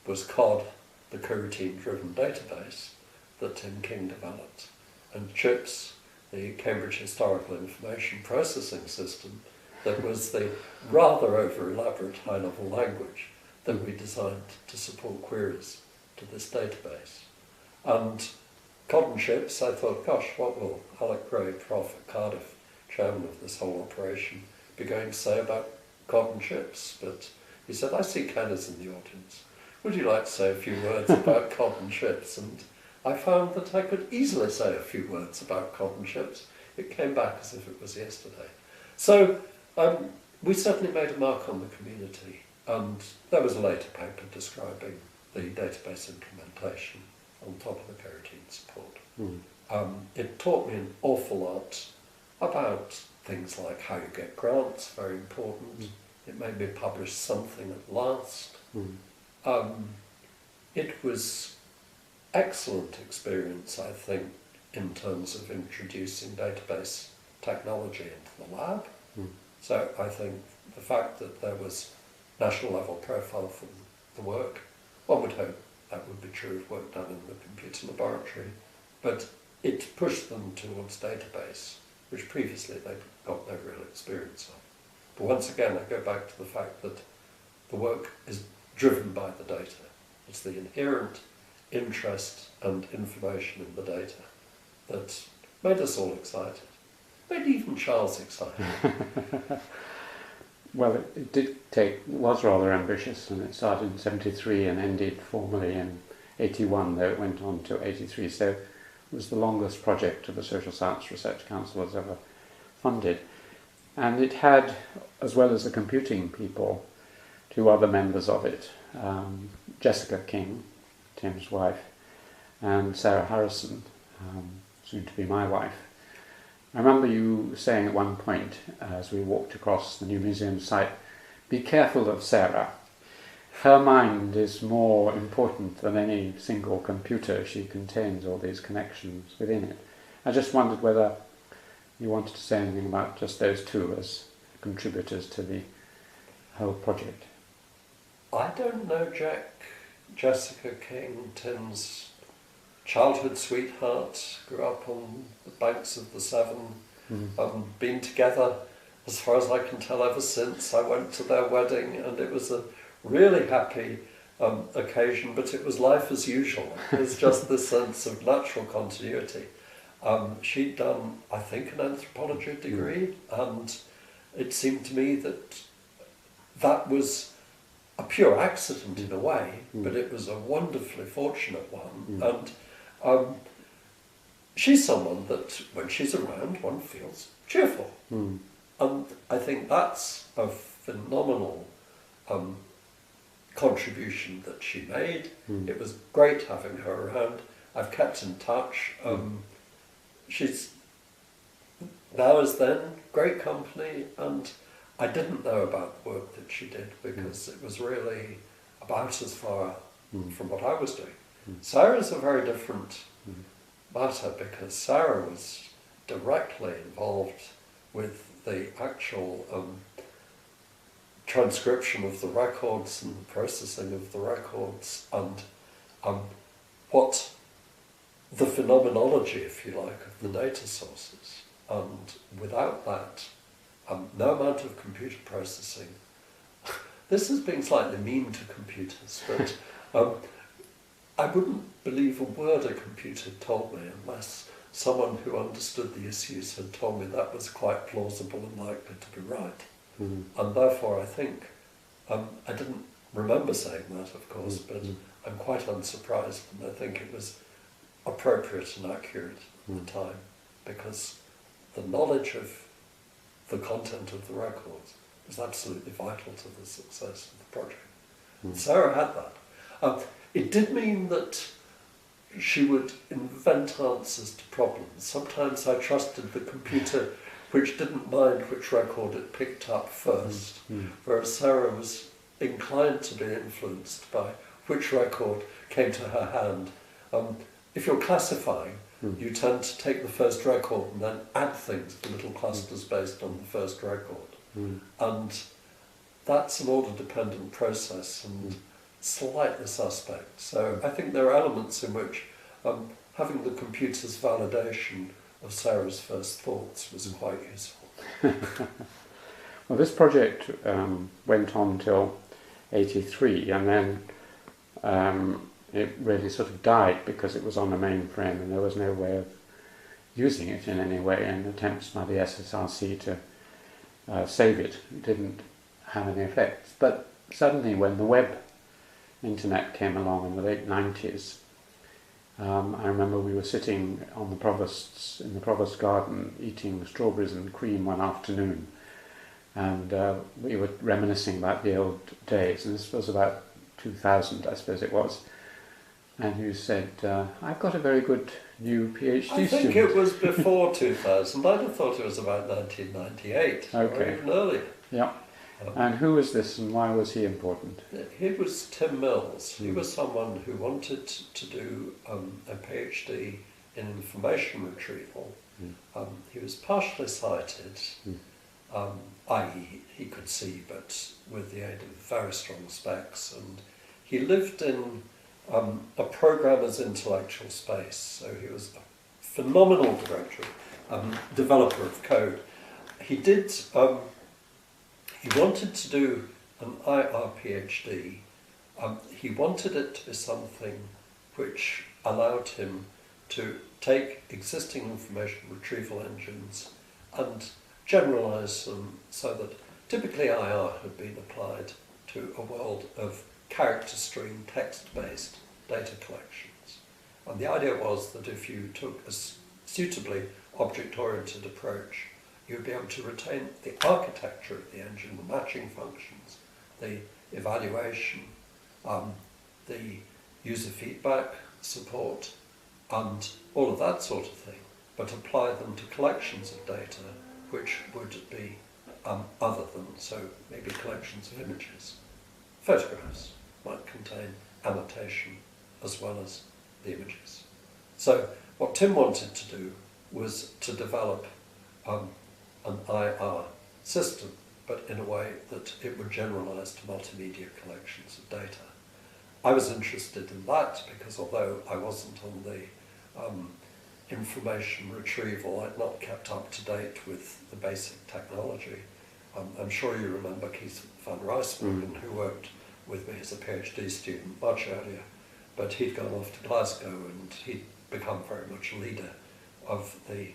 was COD, the coroutine-driven database that Tim King developed, and CHIPS, the Cambridge Historical Information Processing System, that was the rather over-elaborate high-level language that we designed to support queries to this database. And COD and CHIPS, I thought, gosh, what will Alec Gray, Prof at Cardiff, chairman of this whole operation, be going to say about COD and CHIPS? But he said, I see Ken is in the audience. Would you like to say a few words about COD and CHIPS? And I found that I could easily say a few words about COD and CHIPS. It came back as if it was yesterday. So we certainly made a mark on the community, and there was a later paper describing the database implementation on top of the coroutine support. It taught me an awful lot about things like how you get grants, very important. It made me publish something at last. It was excellent experience, I think, in terms of introducing database technology into the lab. So I think the fact that there was national level profile for the work, one would hope that would be true of work done in the computer laboratory, but it pushed them towards database, which previously they got no real experience of. But once again, I go back to the fact that the work is driven by the data. It's the inherent interest and information in the data that made us all excited. made even Charles excited. Well, it was rather ambitious, and it started in 73 and ended formally in 81, though it went on to 83. So it was the longest project of the Social Science Research Council has ever funded. And it had, as well as the computing people, two other members of it, Jessica King, Tim's wife, and Sarah Harrison, soon to be my wife. I remember you saying at one point, as we walked across the new museum site, be careful of Sarah. Her mind is more important than any single computer. She contains all these connections within it. I just wondered whether you wanted to say anything about just those two as contributors to the whole project. I don't know Jessica King, Tim's childhood sweetheart, grew up on the banks of the Severn, been together, as far as I can tell, ever since. I went to their wedding and it was a really happy occasion, but it was life as usual. There's just this sense of natural continuity. She'd done, I think, an anthropology degree, and it seemed to me that that was a pure accident in a way, but it was a wonderfully fortunate one. And she's someone that, when she's around, one feels cheerful. And I think that's a phenomenal contribution that she made. It was great having her around. I've kept in touch. She's now as then great company, and I didn't know about the work that she did because it was really about as far from what I was doing. Sarah's a very different matter because Sarah was directly involved with the actual transcription of the records and the processing of the records and what the phenomenology, if you like, of the data sources. And without that, no amount of computer processing. This is being slightly mean to computers, but I wouldn't believe a word a computer told me unless someone who understood the issues had told me that was quite plausible and likely to be right. And therefore I think, I didn't remember saying that, of course, but I'm quite unsurprised, and I think it was appropriate and accurate at the time, because the knowledge of the content of the records was absolutely vital to the success of the project. Sarah had that. It did mean that she would invent answers to problems. Sometimes I trusted the computer, which didn't mind which record it picked up first, whereas Sarah was inclined to be influenced by which record came to her hand. If you're classifying, you tend to take the first record and then add things to little clusters based on the first record. And that's an order-dependent process and slightly suspect. So I think there are elements in which having the computer's validation of Sarah's first thoughts was quite useful. Well, this project went on till 83, and then it really sort of died because it was on a mainframe and there was no way of using it in any way, and attempts by the SSRC to save it didn't have any effects. But suddenly when the web internet came along in the late 90s, I remember we were sitting on the in the Provost's garden eating strawberries and cream one afternoon, and we were reminiscing about the old days, and this was about 2000, I suppose it was. And you said, I've got a very good new PhD student. I think it was before 2000. I'd have thought it was about 1998, or even earlier. Yeah. And who was this and why was he important? He was Tim Mills. He was someone who wanted to do a PhD in information retrieval. He was partially sighted, i.e. he could see, but with the aid of very strong specs. And he lived in a programmer's intellectual space, so he was a phenomenal developer of code. He did. He wanted to do an IR PhD. He wanted it to be something which allowed him to take existing information retrieval engines and generalise them so that typically IR had been applied to a world of character stream text-based data collections. And the idea was that if you took a suitably object-oriented approach, you'd be able to retain the architecture of the engine, the matching functions, the evaluation, the user feedback support, and all of that sort of thing, but apply them to collections of data which would be other than, so maybe collections of images. Photographs might contain annotation as well as the images. So what Tim wanted to do was to develop an IR system, but in a way that it would generalise to multimedia collections of data. I was interested in that because although I wasn't on the information retrieval, I'd not kept up to date with the basic technology. I'm sure you remember Keith van Rijsbergen, who worked with me as a PhD student much earlier, but he'd gone off to Glasgow and he'd become very much a leader of the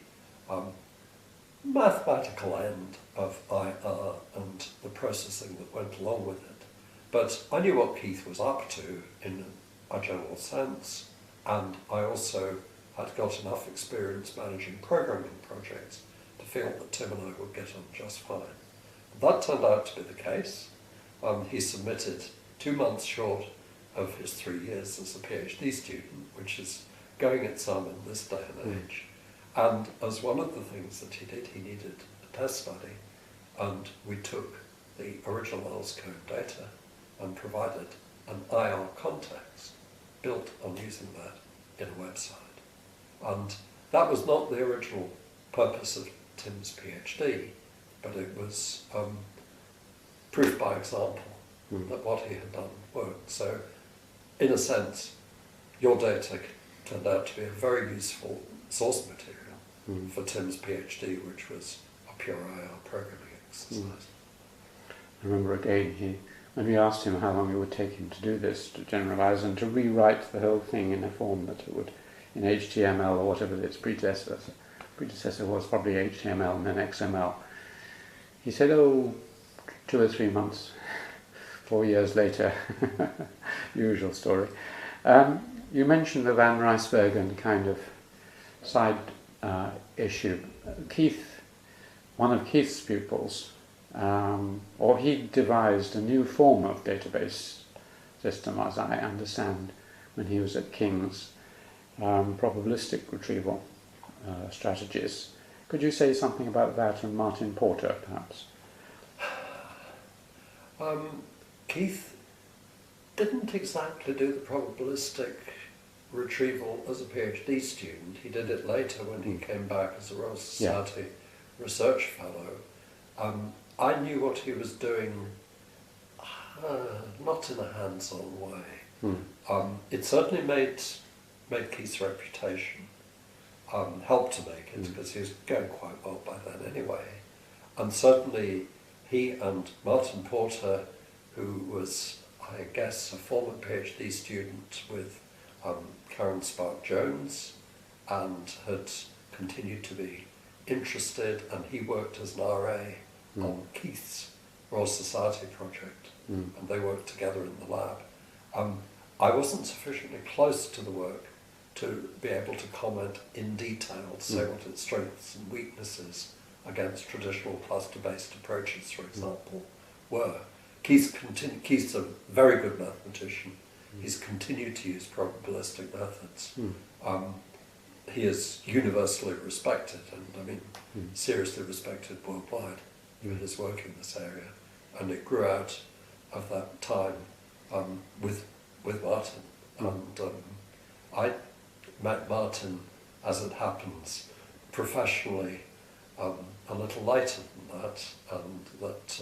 mathematical end of IR and the processing that went along with it. But I knew what Keith was up to in a general sense, and I also had got enough experience managing programming projects to feel that Tim and I would get on just fine. That turned out to be the case. He submitted 2 months short of his 3 years as a PhD student, which is going at some in this day and age. And as one of the things that he did, he needed a test study, and we took the original Wells code data and provided an IR context built on using that in a website. And that was not the original purpose of Tim's PhD, but it was proof by example that what he had done worked. So, in a sense, your data turned out to be a very useful source material for Tim's PhD, which was a pure IR programming exercise. I remember again, when we asked him how long it would take him to do this, to generalise and to rewrite the whole thing in a form that it would, in HTML or whatever its predecessor was, probably HTML and then XML. He said, 2 or 3 months, 4 years later, usual story. You mentioned the Van Rijsbergen kind of side issue. One of Keith's pupils, or he devised a new form of database system, as I understand, when he was at King's, probabilistic retrieval strategies. Could you say something about that and Martin Porter, perhaps? Keith didn't exactly do the probabilistic retrieval as a PhD student. He did it later when he came back as a Royal Society Research Fellow. I knew what he was doing, not in a hands-on way. It certainly made Keith's reputation, helped to make it, because he was going quite well by then anyway. And certainly he and Martin Porter, who was, I guess, a former PhD student with Karen Spark-Jones, and had continued to be interested, and he worked as an RA on Keith's Royal Society project, and they worked together in the lab. I wasn't sufficiently close to the work to be able to comment in detail, to say what its strengths and weaknesses against traditional cluster-based approaches, for example, were. Keith's a very good mathematician. He's continued to use probabilistic methods. He is universally respected, and seriously respected worldwide for his work in this area. And it grew out of that time with Martin. And I met Martin, as it happens, professionally a little later than that, and that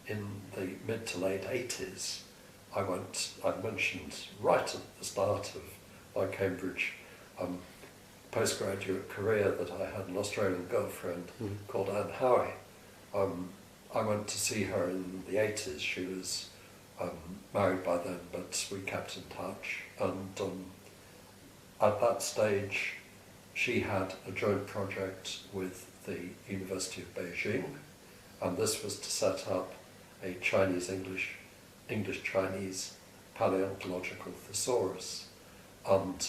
in the mid to late 80s, I mentioned right at the start of my Cambridge postgraduate career that I had an Australian girlfriend called Anne Howie. I went to see her in the 80s. She was married by then, but we kept in touch. And at that stage, she had a joint project with the University of Beijing, and this was to set up a English-Chinese paleontological thesaurus. And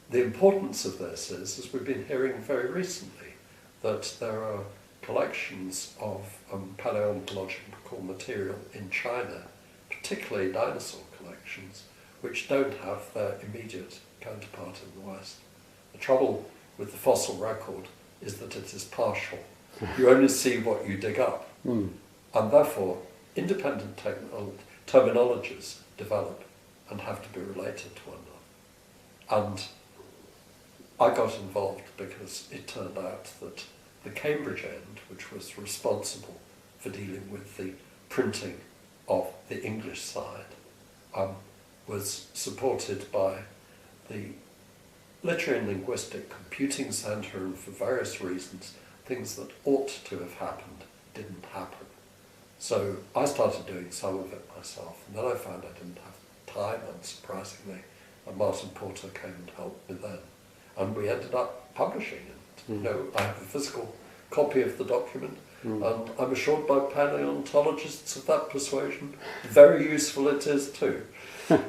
the importance of this is, as we've been hearing very recently, that there are collections of paleontological material in China, particularly dinosaur collections, which don't have their immediate counterpart in the West. The trouble with the fossil record is that it is partial. You only see what you dig up. And therefore, independent terminologies develop and have to be related to one another. And I got involved because it turned out that the Cambridge end, which was responsible for dealing with the printing of the English side, was supported by the Literary and Linguistic Computing Centre, and for various reasons, things that ought to have happened didn't happen. So I started doing some of it myself, and then I found I didn't have time, unsurprisingly, and Martin Porter came and helped me then. And we ended up publishing it. You know, I have a physical copy of the document, and I'm assured by paleontologists of that persuasion, very useful it is too.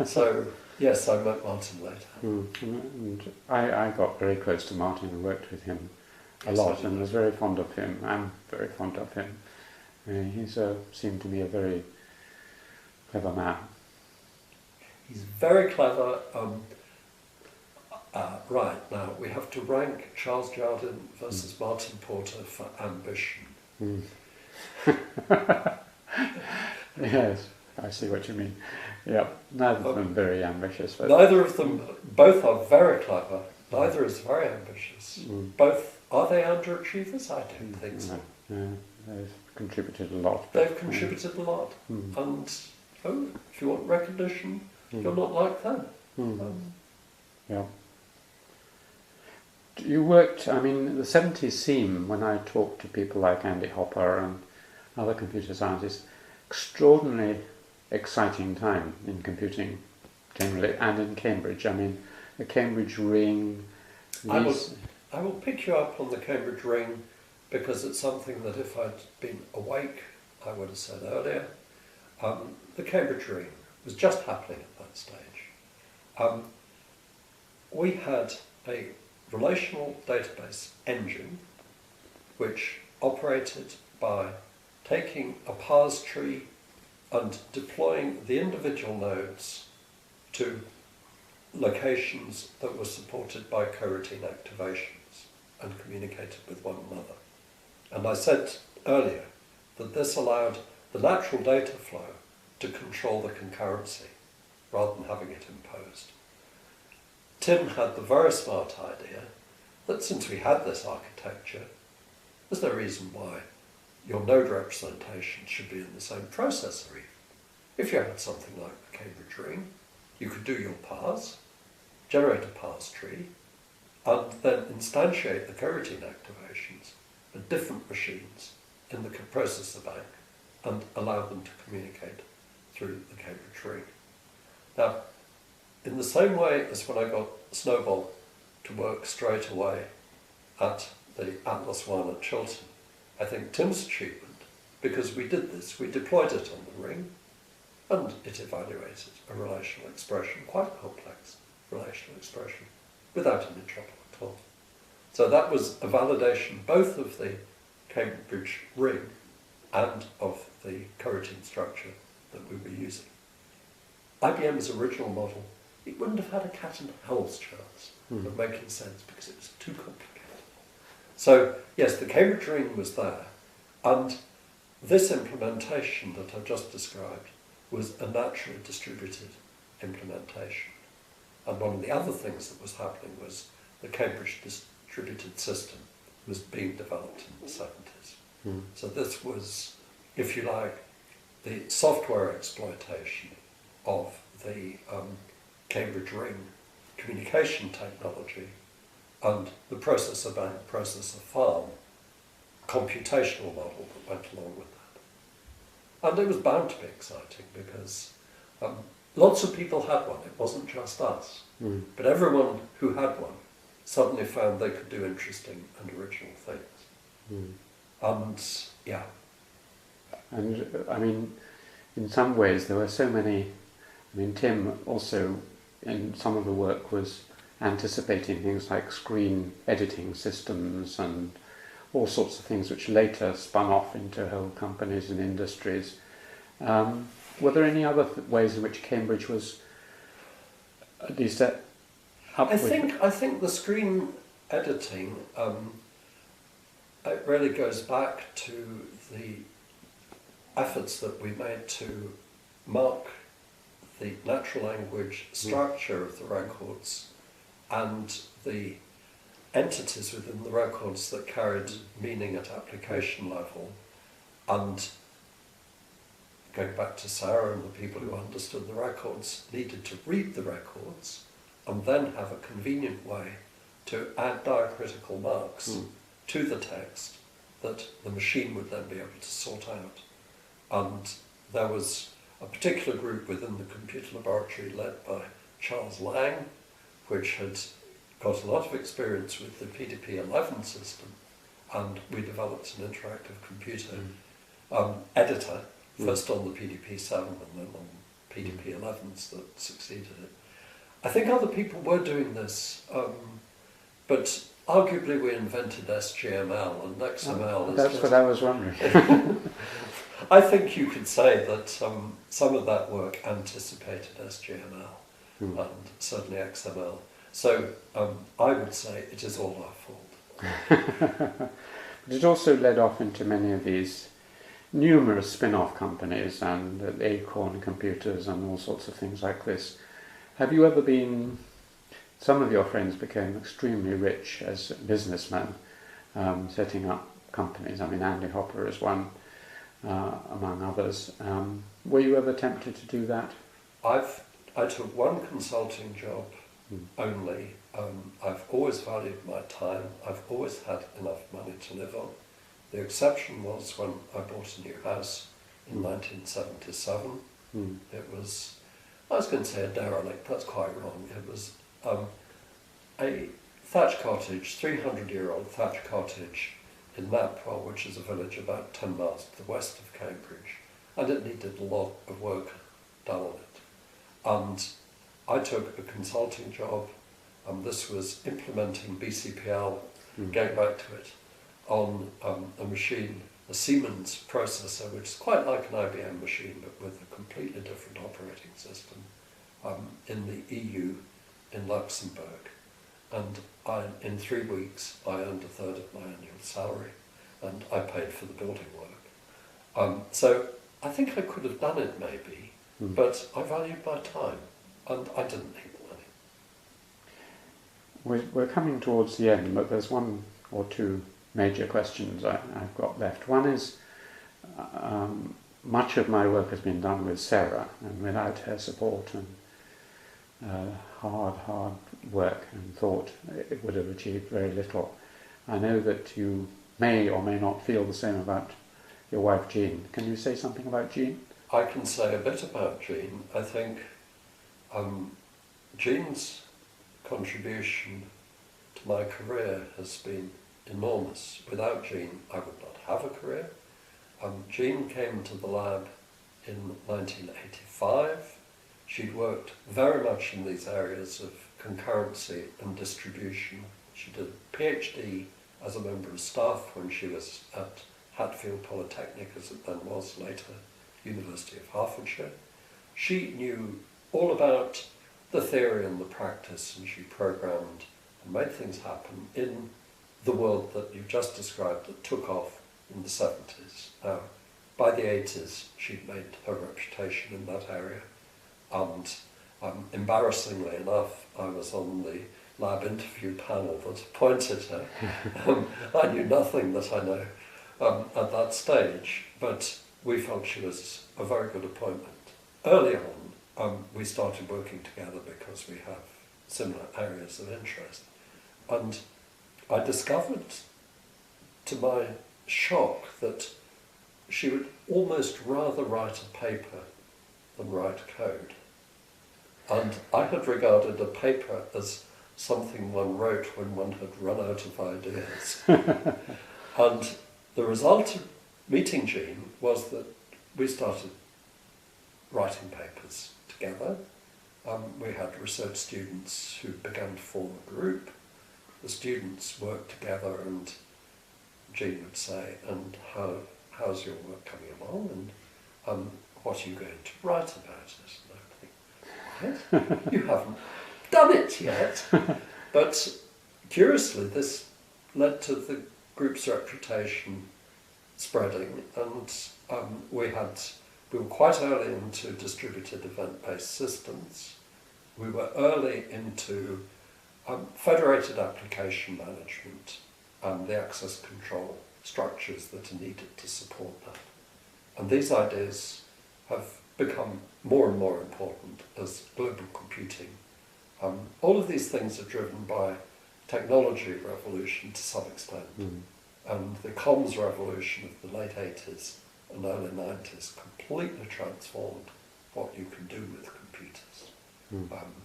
So, yes, I met Martin later. And I got very close to Martin and worked with him a lot, and was very fond of him. I'm very fond of him. He seemed to be a very clever man. He's very clever. Right, now we have to rank Charles Jardine versus Martin Porter for ambition. Yes, I see what you mean. Yeah, neither of them very ambitious. But neither of them, both are very clever. Neither is very ambitious. Both, are they underachievers? I don't think so. No, they've contributed a lot. They've contributed a lot. And, if you want recognition, you're not like them. Yeah. You worked, I mean, the 70s seem, when I talk to people like Andy Hopper and other computer scientists, extraordinarily exciting time in computing generally, and in Cambridge. I mean, the Cambridge ring. I will pick you up on the Cambridge ring because it's something that if I'd been awake, I would have said earlier. The Cambridge ring was just happening at that stage. We had a relational database engine which operated by taking a parse tree and deploying the individual nodes to locations that were supported by coroutine activations and communicated with one another. And I said earlier that this allowed the natural data flow to control the concurrency rather than having it imposed. Tim had the very smart idea that since we had this architecture, there's no reason why your node representation should be in the same processor even. If you had something like the Cambridge ring, you could do your parse, generate a parse tree, and then instantiate the coroutine activations at different machines in the processor bank and allow them to communicate through the Cambridge ring. Now, in the same way as when I got Snowball to work straight away at the Atlas One at Chiltern, I think Tim's achievement, because we did this, we deployed it on the ring, and it evaluated a relational expression, quite complex relational expression, without any trouble at all. So that was a validation both of the Cambridge ring and of the coroutine structure that we were using. IBM's original model, it wouldn't have had a cat and hell's chance of making sense because it was too complicated. So yes, the Cambridge ring was there, and this implementation that I've just described was a naturally distributed implementation. And one of the other things that was happening was the Cambridge distributed system was being developed in the 70s. So this was, if you like, the software exploitation of the Cambridge ring communication technology and the processor bank, processor farm computational model that went along with that. And it was bound to be exciting because lots of people had one, it wasn't just us. But everyone who had one suddenly found they could do interesting and original things. And yeah, And I mean, in some ways there were so many. I mean, Tim also, in some of the work, was anticipating things like screen editing systems and all sorts of things which later spun off into whole companies and industries. Were there any other ways in which Cambridge was at least up I think the screen editing it really goes back to the efforts that we made to mark the natural language structure of the records and the entities within the records that carried meaning at application level, and going back to Sarah and the people who understood the records needed to read the records and then have a convenient way to add diacritical marks to the text that the machine would then be able to sort out. And there was a particular group within the computer laboratory led by Charles Lang, which had got a lot of experience with the PDP-11 system, and we developed an interactive computer editor, first on the PDP-7 and then on PDP-11s that succeeded it. I think other people were doing this, but arguably we invented SGML, and XML is That's just, what I was wondering. I think you could say that some of that work anticipated SGML and certainly XML. So I would say it is all our fault. But it also led off into many of these numerous spin-off companies and Acorn Computers and all sorts of things like this. Have you ever been... Some of your friends became extremely rich as businessmen, setting up companies. I mean, Andy Hopper is one, among others. Were you ever tempted to do that? I took one consulting job only. I've always valued my time. I've always had enough money to live on. The exception was when I bought a new house in 1977. It was, I was going to say a derelict, that's quite wrong. It was a thatch cottage, 300-year-old thatch cottage in Macfarlane, which is a village about 10 miles to the west of Cambridge, and it needed a lot of work done on it. And I took a consulting job, and this was implementing BCPL, going back to it, on a machine, a Siemens processor, which is quite like an IBM machine, but with a completely different operating system, in the EU in Luxembourg. And in 3 weeks, I earned a third of my annual salary, and I paid for the building work. So I think I could have done it maybe, but I valued my time, and I didn't need the money. We're coming towards the end, but there's one or two major questions I've got left. One is, much of my work has been done with Sarah, and without her support and hard work and thought, it would have achieved very little. I know that you may or may not feel the same about your wife Jean. Can you say something about Jean? I can say a bit about Jean. I think Jean's contribution to my career has been enormous. Without Jean, I would not have a career. Jean came to the lab in 1985. She'd worked very much in these areas of concurrency and distribution. She did a PhD as a member of staff when she was at Hatfield Polytechnic, as it then was, later University of Hertfordshire. She knew all about the theory and the practice, and she programmed and made things happen in the world that you've just described that took off in the 70s. Now, by the 80s, she'd made her reputation in that area. And embarrassingly enough, I was on the lab interview panel that appointed her. I knew nothing that I know at that stage, but we felt she was a very good appointment. Early on, we started working together because we have similar areas of interest. And I discovered, to my shock, that she would almost rather write a paper than write code. And I had regarded a paper as something one wrote when one had run out of ideas. And the result of meeting Jean was that we started writing papers together. We had research students who began to form a group. The students worked together, and Jean would say, and how's your work coming along, and what are you going to write about it? And I think, what? You haven't done it yet. But curiously, this led to the group's reputation spreading, and we were quite early into distributed event-based systems. We were early into federated application management and the access control structures that are needed to support that. And these ideas have become more and more important as global computing. All of these things are driven by technology revolution to some extent. And the comms revolution of the late 80s and early 90s completely transformed what you can do with computers.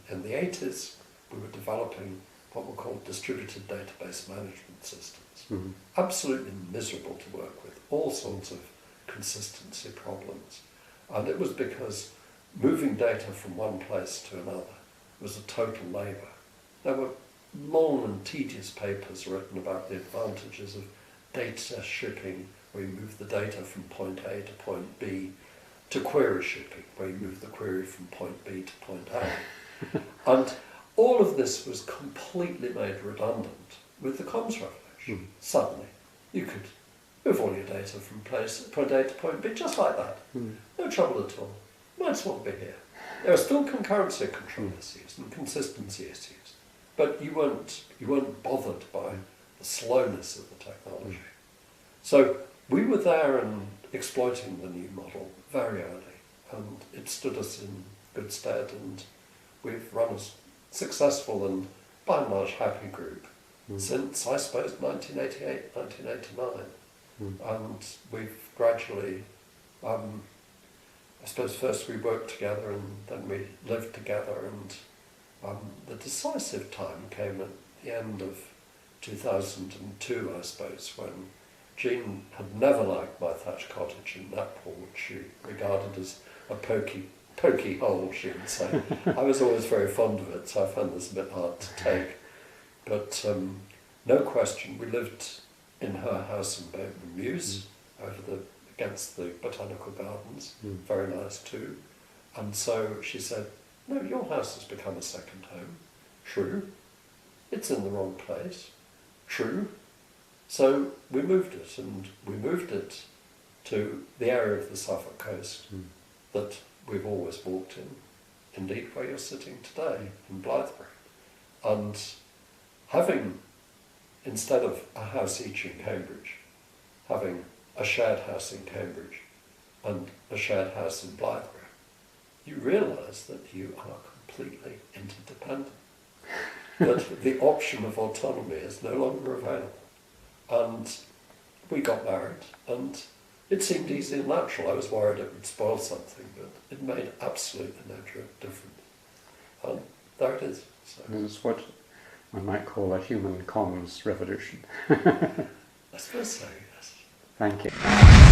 In the 80s, we were developing what were called distributed database management systems. Absolutely miserable to work with, all sorts of consistency problems. And it was because moving data from one place to another was a total labour. There were long and tedious papers written about the advantages of data shipping, where you move the data from point A to point B, to query shipping, where you move the query from point B to point A. And all of this was completely made redundant with the comms revolution. Suddenly, you could move all your data from point A to point B just like that. No trouble at all. Might as well be here. There are still concurrency control issues and consistency issues, but you weren't bothered by the slowness of the technology. So we were there and exploiting the new model very early, and it stood us in good stead, and we've run a successful and by and large happy group since, I suppose, 1988, 1989. And we've gradually, I suppose first we worked together and then we lived together, and the decisive time came at the end of 2002, I suppose, when Jean had never liked my thatched cottage in Naples, which she regarded as a pokey hole, she would say. I was always very fond of it, so I found this a bit hard to take. But no question, we lived in her house in Bowman Mews, against the botanical gardens, very nice too. And so she said, no, your house has become a second home. True. It's in the wrong place. True. So we moved it, and we moved it to the area of the Suffolk coast that we've always walked in, indeed where you're sitting today, in Blythbury. And having, instead of a house each in Cambridge, having a shared house in Cambridge and a shared house in Blythbury, you realise that you are completely interdependent, that the option of autonomy is no longer available. And we got married, and it seemed easy and natural. I was worried it would spoil something, but it made absolutely no difference. And there it is. So. It's what one might call a human comms revolution. I suppose so, yes. Thank you.